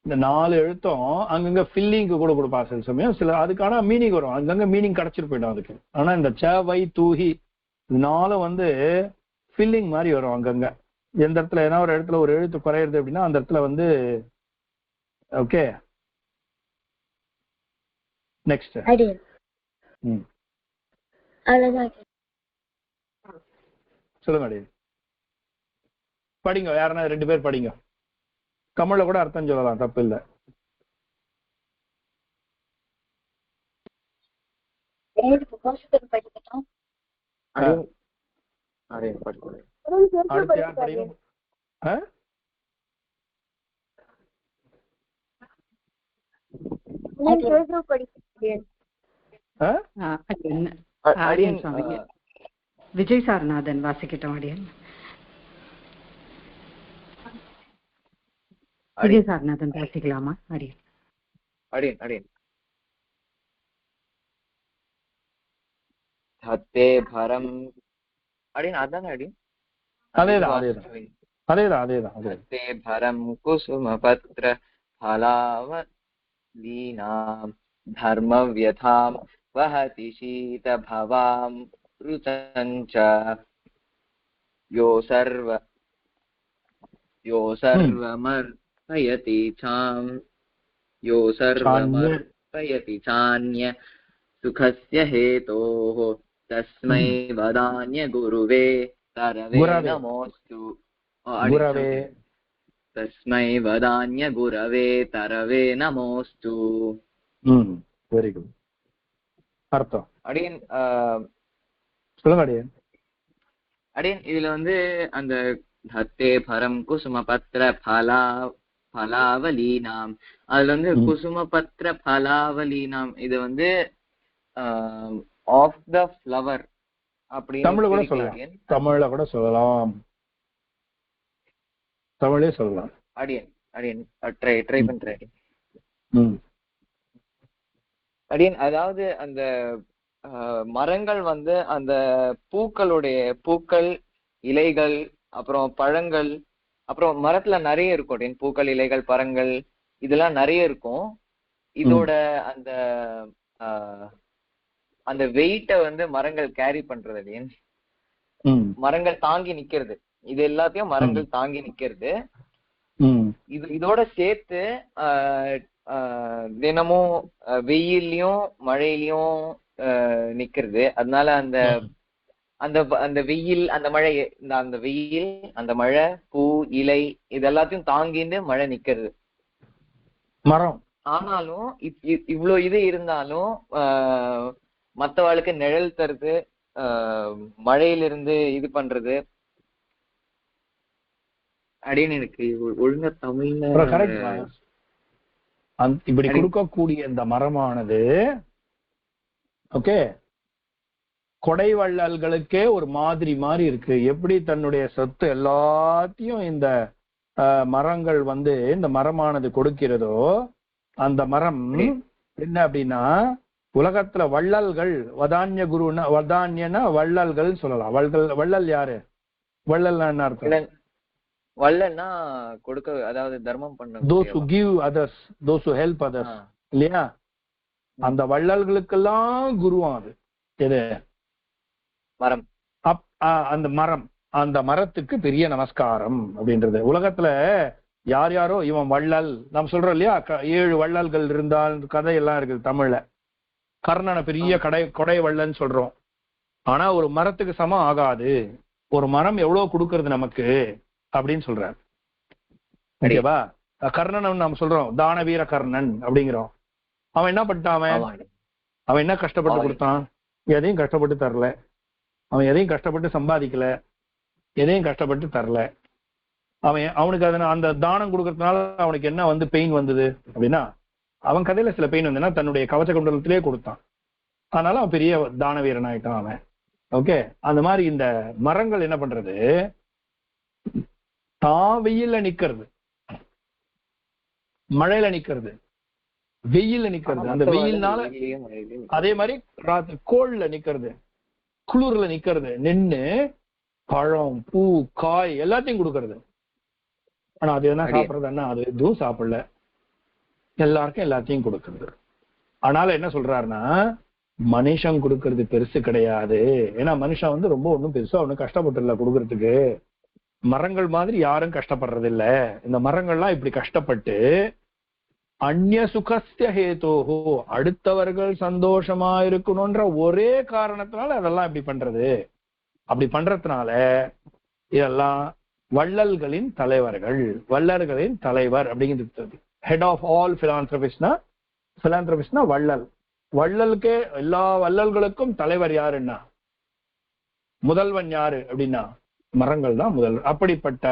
இந்த 4 எழுத்தும் அங்கங்க ஃபில்லிங்க்கு கூட கொடுப்பா சில சமயம். சில அதுக்கான மீனிங் வரும், அங்கங்க மீனிங் கிடைச்சிட்டு போயிடும் அதுக்கு. ஆனா இந்த ச வை து ஹி 4 வந்து ஃபில்லிங் மாதிரி வரும் அங்கங்க. எந்த இடத்துல ஏன்னா ஒரு இடத்துல ஒரு எழுத்து குறையிறது அப்படின்னா அந்த இடத்துல வந்து ஓகே. நெக்ஸ்ட் சொல்லுங்க அடி, படிங்க. யாருன்னா 2 பேர் படிங்க. கமல்ல கூட அர்த்தம் சொல்லலாம், தப்பு இல்லை. அடுத்து யார் படிங்க? விஜய் சாரநாதன் வாசிக்கிட்டோம். அடியன் விஜய் சாரநாதன் வாசிக்கலாமா? அடியன் அடியன் அடியன் ஹத்தே பரம் அடியன், அதானே அடியன்? அதேதான். ஹத்தே பரம் குசும பத்ர ஃபலாவலீனாம் தர்ம வியதாம் வஹதி சீத பவாம் ருதஞ்ச யோ சர்வமர்ப்பயதி சான்ய சுகஸ்ய ஹேதோஹ தஸ்மை வதான்ய குருவே தரவே நமோஸ்து. தஸ்மை வதான்ய குரவே தரவே நமோஸ்து. Very good. அர்த்தம் அடியன் சொல்லுங்க அடியன். அடியன் இதுல வந்து அந்த ஹத்தே பரம் குசும பத்ர பலாவலீனாம், அதுல வந்து குசும பத்ர பலாவலீனாம், இது வந்து ஆஃப் த ஃப்ளவர் அப்படின்னு தமிழ்ல கூட சொல்லலாம். தமிழே சொல்லலாம். அடியன் அடியன் ட்ரை பண்றேன் அடியன். அதாவது அந்த மரங்கள் வந்து அந்த பூக்கள், இலைகள், அப்புறம் பழங்கள், அப்புறம் மரத்துல நிறைய இருக்கும் அடியன். பூக்கள், இலைகள், பழங்கள் இதெல்லாம் நிறைய இருக்கும். இதோட அந்த அந்த வெயிட்ட வந்து மரங்கள் கேரி பண்றது அடியன். மரங்கள் தாங்கி நிக்கிறது, இது எல்லாத்தையும் மரங்கள் தாங்கி நிக்கிறது. இதோட சேர்த்து தினமும் வெயிலையும் மழையிலயும் நிக்கிறது. அதனால அந்த அந்த அந்த வெயில் அந்த மழை அந்த வெயில் அந்த மழை பூ இலை இது எல்லாத்தையும் தாங்கிட்டு மழை நிக்கிறது மரம். ஆனாலும் இவ்வளவு இது இருந்தாலும் மத்தவாளுக்கு நிழல் தருது, மழையிலிருந்து இது பண்றது அப்படின்னு எனக்கு ஒழுங்கா தமிழ்ல இப்படி கொடுக்கக்கூடிய இந்த மரமானது ஓகே கொடை வள்ளல்களுக்கே ஒரு மாதிரி மாதிரி இருக்கு. எப்படி தன்னுடைய சொத்து எல்லாத்தையும் இந்த மரங்கள் வந்து இந்த மரமானது கொடுக்கிறதோ, அந்த மரம் என்ன அப்படின்னா உலகத்துல வள்ளல்கள் வதான்ய குருன்னா வதான்யனா வள்ளல்கள் சொல்லலாம். வள்ளல் யாரு? வள்ளல் என்ன அர்த்தம்? வள்ளல்னா கொடுக்க, அதாவது தர்மம் பண்ண, those who give others, those who help others இல்லையா? அந்த வள்ளல்களுக்கெல்லாம் குருவாம் அது எது? மரம். அந்த மரம், அந்த மரத்துக்கு பெரிய நமஸ்காரம் அப்படின்றது. உலகத்துல யார் யாரோ இவன் வள்ளல் நாம் சொல்றோம் இல்லையா, 7 வள்ளல்கள் இருந்தால் கதையெல்லாம் இருக்குது தமிழ்ல. கர்ணனை பெரிய கொடை வள்ளல்னு சொல்றோம். ஆனா ஒரு மரத்துக்கு சமம் ஆகாது. ஒரு மரம் எவ்வளவு கொடுக்கறது நமக்கு அப்படின்னு சொல்றாரு. ஓகேவா? கர்ணன் நம்ம சொல்றோம் தானவீர கர்ணன் அப்படிங்கிறோம். அவன் என்ன பண்ணிட்டான்? அவன் என்ன கஷ்டப்பட்டு கொடுத்தான்? எதையும் கஷ்டப்பட்டு தரல. அவன் எதையும் கஷ்டப்பட்டு சம்பாதிக்கல, எதையும் கஷ்டப்பட்டு தரல. அவனுக்கு அதனால அந்த தானம் கொடுக்கறதுனால அவனுக்கு என்ன வந்து பெயின் வந்தது அப்படின்னா, அவன் கதையில சில பெயின் வந்ததுன்னா தன்னுடைய கவச்ச குண்டலத்திலே கொடுத்தான். அதனால அவன் பெரிய தான வீரன் ஆயிட்டான் அவன். ஓகே, அந்த மாதிரி இந்த மரங்கள் என்ன பண்றது, தான் வெயில்ல நிக்கிறது, மழையில நிக்கிறது, வெயில்ல நிக்கிறது, அந்த வெயில்னால அதே மாதிரி கோல்ல நிக்கிறது, குளிர்ல நிக்கிறது, நின்னு பழம் பூ காய் எல்லாத்தையும் கொடுக்கறது. ஆனா அது என்ன சாப்பிடுறதுன்னா அது எதுவும் சாப்பிடல, எல்லாருக்கும் எல்லாத்தையும் கொடுக்கறது. ஆனால என்ன சொல்றாருன்னா மனுஷன் கொடுக்கறது பெருசு கிடையாது. ஏன்னா மனுஷன் வந்து ரொம்ப ஒன்றும் பெருசா ஒன்றும் கஷ்டப்பட்டு இல்லை கொடுக்கறதுக்கு. மரங்கள் மாதிரி யாரும் கஷ்டப்படுறது இல்லை. இந்த மரங்கள்லாம் இப்படி கஷ்டப்பட்டு அந்நிய சுகஸ்ய ஹேதோஹோ, அடுத்தவர்கள் சந்தோஷமா இருக்கணும்ன்ற ஒரே காரணத்தினால அதெல்லாம் இப்படி பண்றது. அப்படி பண்றதுனால இதெல்லாம் வள்ளல்களின் தலைவர்கள், வள்ளல்களின் தலைவர் அப்படிங்கிறது. ஹெட் ஆஃப் ஆல் பிலாந்திரபிஸ்ட்னா, பிலாந்திரபிஸ்ட்னா வள்ளல். வள்ளலுக்கே எல்லா வள்ளல்களுக்கும் தலைவர் யாருன்னா, முதல்வன் யாரு அப்படின்னா மரங்கள் தான் முதல்வர். அப்படிப்பட்ட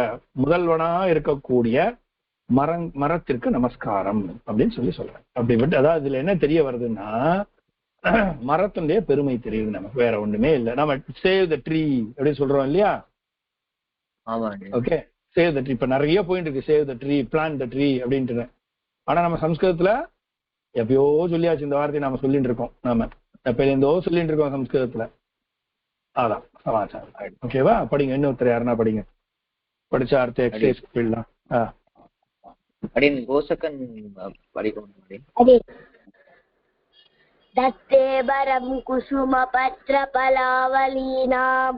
முதல்வனா இருக்கக்கூடிய மரத்திற்கு நமஸ்காரம் அப்படின்னு சொல்றேன். அப்படிப்பட்டு அதாவது இதுல என்ன தெரிய வருதுன்னா மரத்தினுடைய பெருமை தெரியுது நமக்கு, வேற ஒண்ணுமே இல்லை. நம்ம சேவ் த ட்ரீ அப்படின்னு சொல்றோம் இல்லையா? Okay, save the tree. இப்ப நிறைய போயிட்டு இருக்கு, save the tree, plant the tree அப்படின்ட்டு. ஆனா நம்ம சம்ஸ்கிருதத்துல எப்பயோ சொல்லியாச்சு இந்த வார்த்தையை நாம சொல்லிட்டு இருக்கோம். நாம எப்ப இருந்தோ சொல்லிட்டு இருக்கோம் சம்ஸ்கிருதத்துல. அதான் சமாச்சாரம். ஓகேவா? படிங்க, இன்னொருத்தர் யாருன்னா படிங்க, படிச்ச அர்த்த எக்ஸசைஸ் போயிடலாம். கோசகன் படிக்கணும். தத்தே பரம் குசும பத்ர பலாவலீனாம்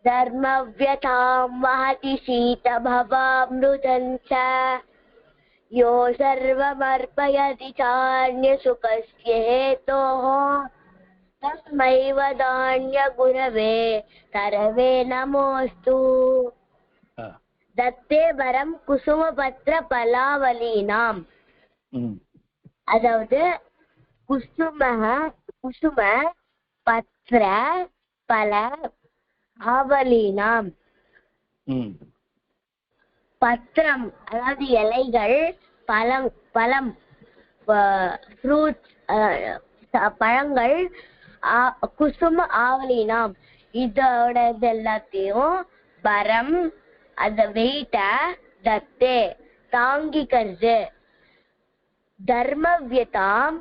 தர்மவ்யதாம் வஹதி சீத பவாம்ருதஞ்ச யோ சர்வமர்ப்பயதி சான்ய சுகஸ்ய ஹேதோஹ தஸ்மை வதான்ய குரவே சரவே நமோஸ்து. தத்தே வரம் குசும பத்ர பலாவலீனாம், அதாவது குசும பத்ர பல ஆவலீனாம், பத்திரம் அதாவது இலைகள், பழம் ஃப்ரூட்ஸ் பழங்கள், குசும ஆவலீனாம் இதோட இது எல்லாத்தையும் பரம் அந்த வெயிட்ட தத்தே தாங்கிக்கிறது, தர்மவ்யதாம்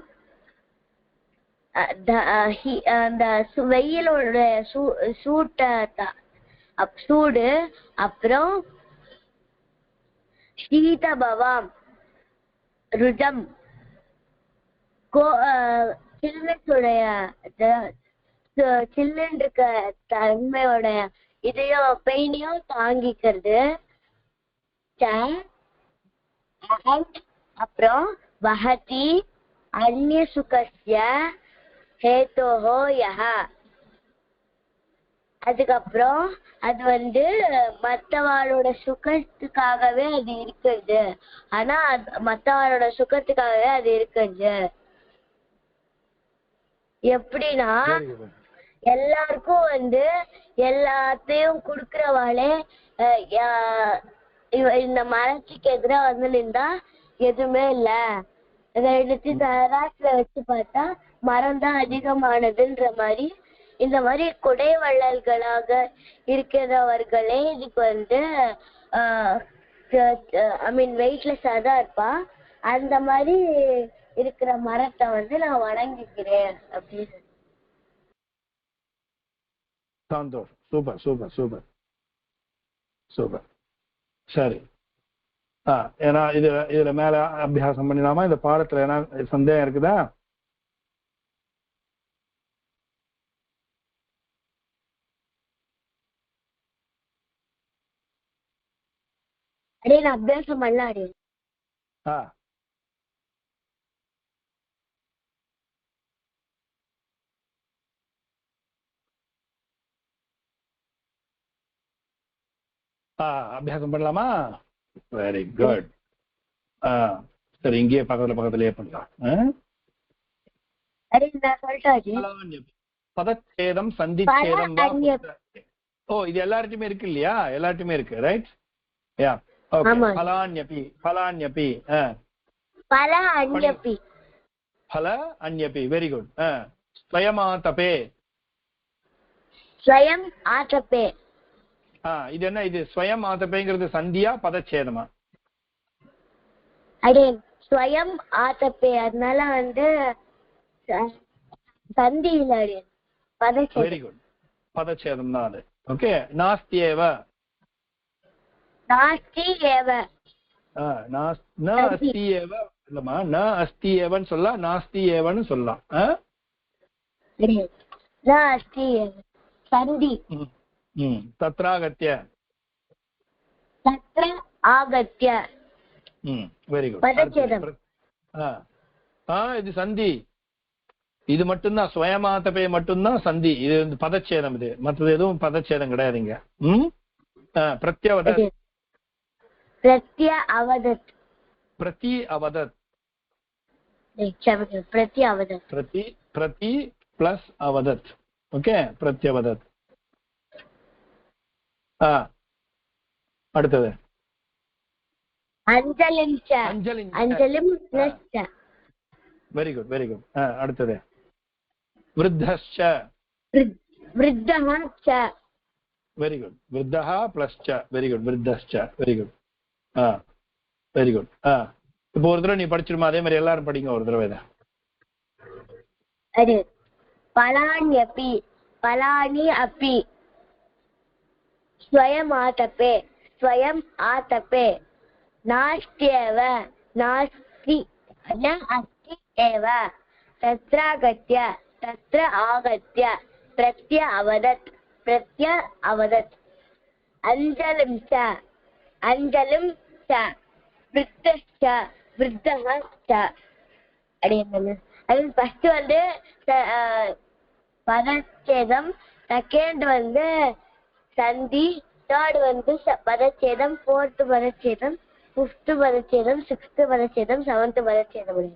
அந்த வெயிலோட சூடு, அப்புறம் சீதபவாம் ருஜம் சில்லுடைய சில்லுன்னு இருக்க தன்மையோட இதையும் பெயினையும் தாங்கிக்கிறது. அப்புறம் வஹதி அந்நிய சுகஸ்ய ஹேதோஹோ யஹ. அதுக்கப்புறம் அது மத்தவாளோட சுகத்துக்காகவே அது இருக்கிறது. ஆனா மத்தவாளோட சுகத்துக்காகவே அது இருக்கிறது. எப்படின்னா எல்லாருக்கும் எல்லாத்தையும் குடுக்கறவாளே இந்த மரத்துக்கு எதிராக நின்றா எதுவுமே இல்ல. ரெண்டுத்தையும் தராசுல வச்சு பார்த்தா மரம் தான் அதிகமானதுன்ற மாதிரி இந்த மாதிரி கொடை வள்ளல்களாக இருக்கிறவர்களே இதுக்கு ஐ மீன் வெயிட்லெஸ்ஸா தான் இருப்பா. அந்த மாதிரி இருக்கிற மரத்தை நான் வணங்கிக்கிறேன் அப்படின்னு. சந்தோஷம். Super super super super. சரி. ஏன்னா இதுல மேல அபியாசம் பண்ணிடலாமா? இந்த பாடத்துல என்ன சந்தேகம் இருக்குதா? அடே நான் அபியாசம் பண்ணலாம். அடே அபியாசம் பண்ணலாமா? Very good. சரி, இங்கேயே பக்கத்துலயே பண்ணலாம். பதச்சேதம் சந்திச்சேதம். ஓ, இது எல்லார்ட்டுமே இருக்கு இல்லையா? எல்லார்ட்டுமே இருக்கு. ரைட். யா. ஓகே. பலான்யபி பலான்யபி பல அன்யபி பல அன்யபி. Very good. ஸ்வயமாதபே ஸ்வயம் ஆதபே. இது என்ன? இது ஸ்வயம் ஆதபேங்கிறது சந்தியா பதச்சேதமா? அடே ஸ்வயம் ஆதபே, அதனால சந்தி இல்ல. அடே பதச்சேதம். Very good. பதச்சேதம் தான் அது. ஓகே. நாஸ்தியேவ நாஸ்தி ஏவ. ந அஸ்தி ஏவ இல்லமா, ந அஸ்தி ஏவன்னு சொல்லலாம், நாஸ்தி ஏவன்னு சொல்லலாம். ந அஸ்தி ஏவ சந்தி. தத்ராகத்ய தத்ர ஆகத்ய. Very good. பதச்சேதம். இது சந்தி. இது மட்டும்தான் ஸ்வயமாதபே மட்டும்தான் சந்தி. இது பதச்சேதம். இது மற்றது எதுவும் பதச்சேதம் கிடையாதுங்க. பிரத்யவதத் பிரத்ய அவதத். பிரதி அவதத். பிரதி அவதத். பிரதி பிளஸ் அவதத். ஓகே. பிரத்யவதத். அடுத்தது அஞ்சலிம் ச. அஞ்சலிம் பிளஸ் ச. Very good very good. அடுத்தது விருத்தஸ்ச. விருத்தஹ ச. Very good. விருத்தஹ பிளஸ் ச. Very good. விருத்தஸ்ச. Very good. Very good. இப்போ ஒரு தடவை நீ படிச்சிருமா? அதே மாதிரி எல்லாரும் படிங்க ஒரு தடவை இதை. அது பலான்யபி பலானி அப்பி ஸ்வயம் ஆதபே ஸ்வயம் ஆதபே நாஸ்தியேவ நாஸ்தி ந அஸ்தி ஏவ தத்ராகத்ய தத்ர ஆகத்ய பிரத்ய அவதத் பிரத்ய அவதத் அஞ்சலிம் ச அஞ்சலிம் ச விருத்தஸ்ச விருத்தஹ ச. அப்படியே அது ஃபர்ஸ்ட் பதச்சேதம், செகண்ட் சந்தி, தேர்ட் பதச்சேதம், ஃபோர்த் பதச்சேதம், ஃபிஃப்த் பதச்சேதம், சிக்ஸ்த் பதச்சேதம், செவன்த் பதச்சேதம்.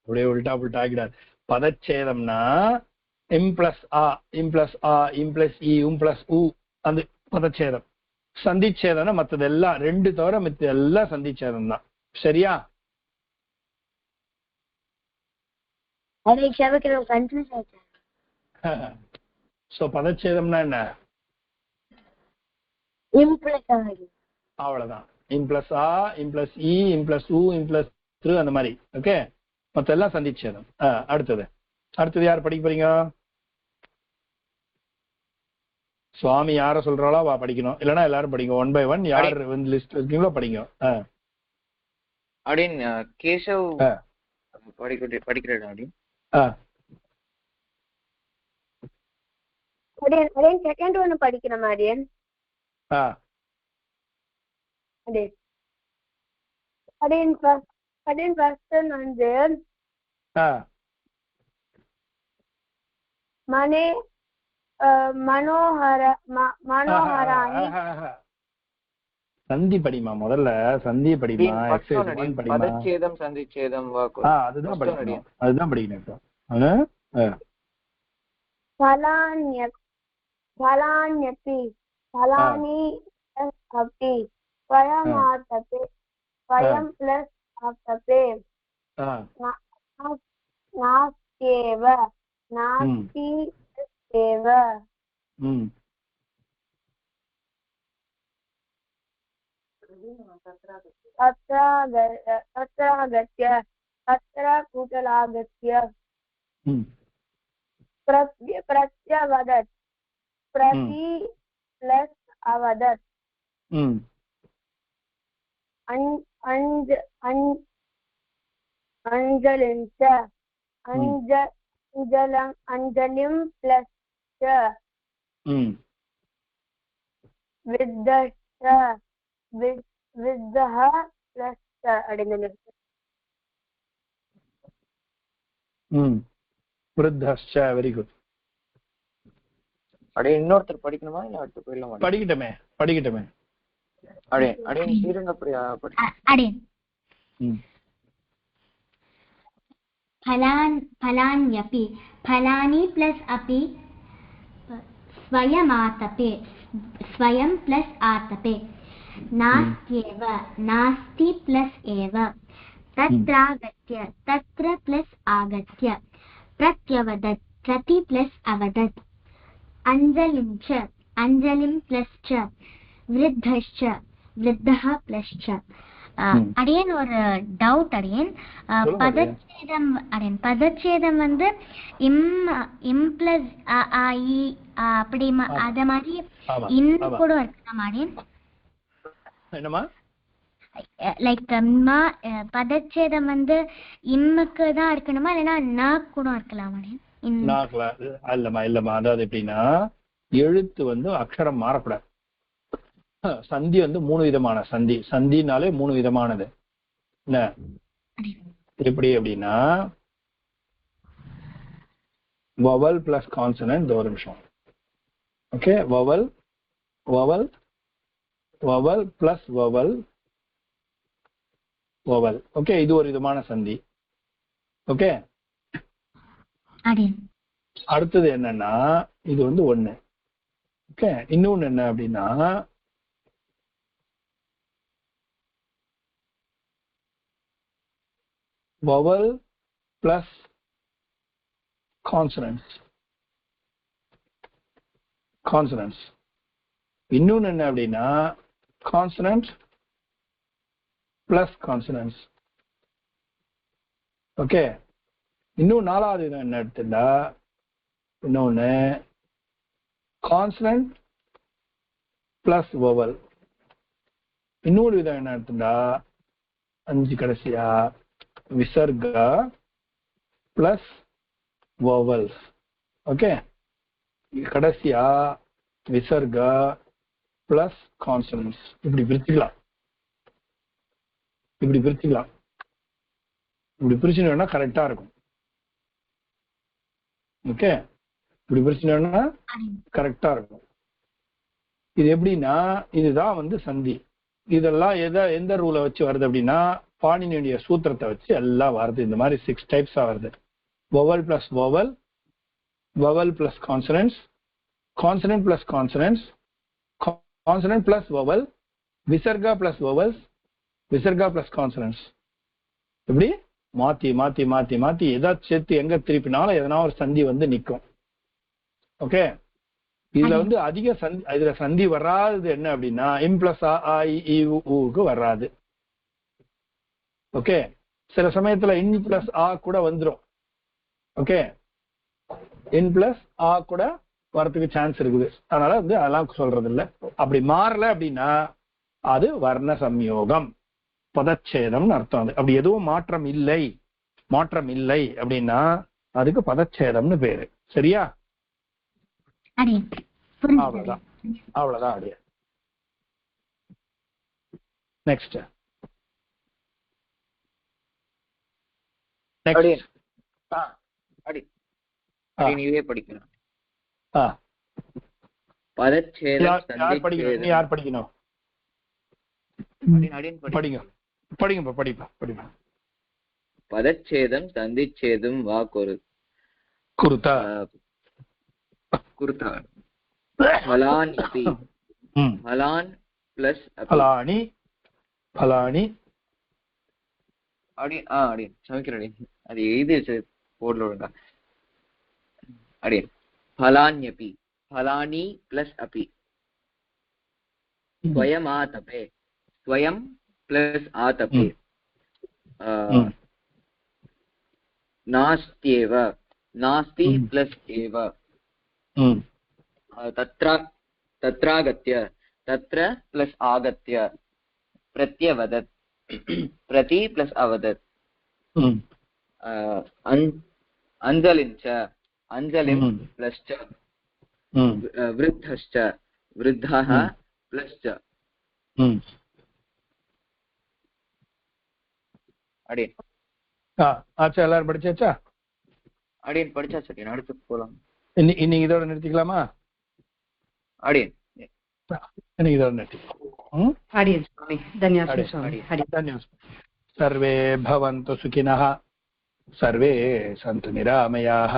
அப்படியே உல்டா புல்டா ஆகிடாது. பதச்சேதம்னா இம் பிளஸ் ஆ இம் பிளஸ் ஆ இம் பிளஸ் இ உம் பிளஸ் உ அந்த பதச்சேதம். சந்திச்சேதம்னா மற்றது எல்லாம் ரெண்டு தவிர மத்த எல்லாம் சந்திச்சேதம் தான். சரியா? பதச்சேதம்னா என்ன? அவ்வளவுதான். இம் பிளஸ் ஆ இம் பிளஸ் இ இம் பிளஸ் உ இம் பிளஸ் அந்த மாதிரி. ஓகே. மத்த எல்லாம் சந்திச்சேதம். அடுத்தது யார் படிக்க போறீங்க? சுவாமி யார சொல்றாளோ வா படிக்கணும். இல்லைன்னா எல்லாரும் படிங்க. 1 by 1 யார் லிஸ்ட் இருக்கீங்களோ படிங்க. அப்படின்னு கேசவ் படிக்கிறேன் அப்படி. செகண்ட் ஒன்னு படிக்கிற மாதிரி வந்து மனோஹராணி சந்தி படிமா, முதல்ல சந்தி படிமா, பதச்சேதம் சந்திச்சேதம் வாக்கு அதுதான் படிக்கணும், அதுதான் படிக்கணும். फलान्यपि फलानि अपि स्वयमातपे स्वयं प्लस आतपे नास्त्येव नास्ति एव अत्रागत्य अत्र कुतलागत्य प्रत्यवदत् प्रति प्लस अवदत् अंजलिं प्लस च विद्धः प्लस च अडिंगल वृद्धश्च. Very good. அப்படியே இன்னொருத்தர் படிக்கணுமா இல்ல அடுத்து போயிடலாமா? படிக்கட்டுமே. அப்படியே ஸ்ரீரங்க பிரியா அப்படியே फलान्यपि फलानि प्लस अपि स्वयमातपे स्वयं प्लस आतपे नास्त्येव नास्ति प्लस एव तत्रागत्य तत्र प्लस आगत्य प्रत्यवदत् प्रति प्लस अवदत् अंजलिं प्लस च वृद्धश्च वृद्धः प्लस च. அடியன் ஒரு டவுட் அடியன். பதச்சேதம் வந்து இம் பிளஸ் ஐ அப்படி அத மாதிரி இன்னும் கூட இருக்கலாம் அடியன். என்னமா லைக் பதச்சேதம் வந்து இம்முக்கு தான் இருக்கணுமா இல்லைன்னா ந கூட இருக்கலாம் அடியன்? இல்லம்மா அதாவது எப்படின்னா எழுத்து வந்து அக்ஷரம் மாறக்கூடாது. சந்தி வந்து 3 விதமான சந்தினாலே 3 விதமானது. என்ன எப்படி அப்படின்னா வவல் பிளஸ் கான்சனன்ட். ஒரு நிமிஷம். Okay, vowel plus vowel. Okay, இது ஒரு விதமான சந்தி. ஓகே, அடுத்தது என்னன்னா இது வந்து 1. ஓகே, இன்னொன்னு என்ன அப்படின்னா vowel plus consonants. இன்னொன்னு என்ன அப்படின்னா consonant plus consonants. ஓகே, இன்னும் 4வது விதம் என்ன எடுத்துட்டா இன்னொன்னு consonant plus vowel. இன்னொரு விதம் என்ன எடுத்துட்டா 5 கடைசியா விசர்கா பிளஸ் வவல்ஸ். ஓகே, கடைசியா விசர்கா பிளஸ் கான்சனன்ட்ஸ். இப்படி பிரிச்சுனா கரெக்டா இருக்கும். ஓகே, இப்படி பிரிச்சுனா கரெக்டா இருக்கும். இது எப்படின்னா இதுதான் வந்து சந்தி. இதெல்லாம் எந்த ரூலை வச்சு வருது அப்படின்னா பாணினியுடைய சூத்திரத்தை வச்சு எல்லாம் வருது. இந்த மாதிரி 6 டைப்ஸா வருது. vowel plus vowel, vowel plus consonants, consonant plus consonants, consonant plus vowel, visarga plus vowels, visarga plus consonants. இப்படி மாத்தி மாத்தி மாத்தி மாத்தி ஏதாச்சும் சேர்த்து எங்க திருப்பினாலும் எதனா ஒரு சந்தி வந்து நிற்கும். ஓகே, இதுல வந்து அதிக சந்தி, இதுல சந்தி வராது என்ன அப்படின்னா இம் பிளஸ் ஆ இ ஊக்கு வராது. ஓகே, சில சமயத்துல இன் பிளஸ் ஆ கூட வந்துடும். ஓகே, இன் பிளஸ் ஆ கூட வரதுக்கு சான்ஸ் இருக்குது. அதனால வந்து அதெல்லாம் சொல்றது இல்லை. அப்படி மாறல அப்படின்னா அது வர்ண சம்யோகம், பதச்சேதம்னு அர்த்தம். அது அப்படி எதுவும் மாற்றம் இல்லை மாற்றம் இல்லை அப்படின்னா அதுக்கு பதச்சேதம்னு பேரு. சரியா? அடியன் புரிஞ்சுது. அவ்வளவுதான் அவ்வளவுதான் அடியா. நெக்ஸ்ட் அடியன் இதே படிக்கலாம். பதச்சேதம் யார் படிக்கணும்? நீ யார் படிக்கணும்? படிங்க படிங்க படிப்பா படிப்பா. பதச்சேதம் சந்திச்சேதும் வா குருதா குருதா பலான் அபி பலான் பிளஸ் பலானி பலானி அடியன் அடியன் சமைக்கிறேன். அது எழுதி வச்சு போர்ட்ல விடுங்க. அடியன் பலான்யபி பலானி பிளஸ் அபி ஸ்வயம் ஆதபே ஸ்வயம் பிளஸ் ஆதபே नास्त्येव नास्ति प्लस एव तत्रागत्य तत्र प्लस आगत्य प्रत्यवदत् प्रति प्लस अवदत् अंजलिं च अंजलिं प्लस च वृद्धश्च वृद्धः प्लस च. अडे ஆச்சா, எல்லாரும் படிச்சாச்சா? அடியன் படிச்சாச்சு. அடுத்து போலாம். இன்னைக்கு இதோட நிறுத்திக்கலாமா? அடியன் இன்னைக்கு இதோட நிறுத்திக்கலாம். சர்வே பவந்து சுகினः सर्वे सन्तु निरामयाः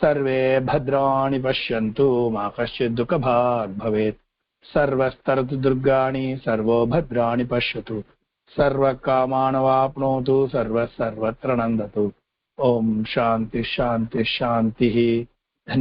सर्वे भद्राणि पश्यन्तु मा कश्चित् दुःखभाग् भवेत् सर्वस्तरतु दुर्गाणि सर्वो भद्राणि पश्यतु सर्वकामानवाप्नोतु सर्वत्र नन्दतु. ओम शांति शांति शांति.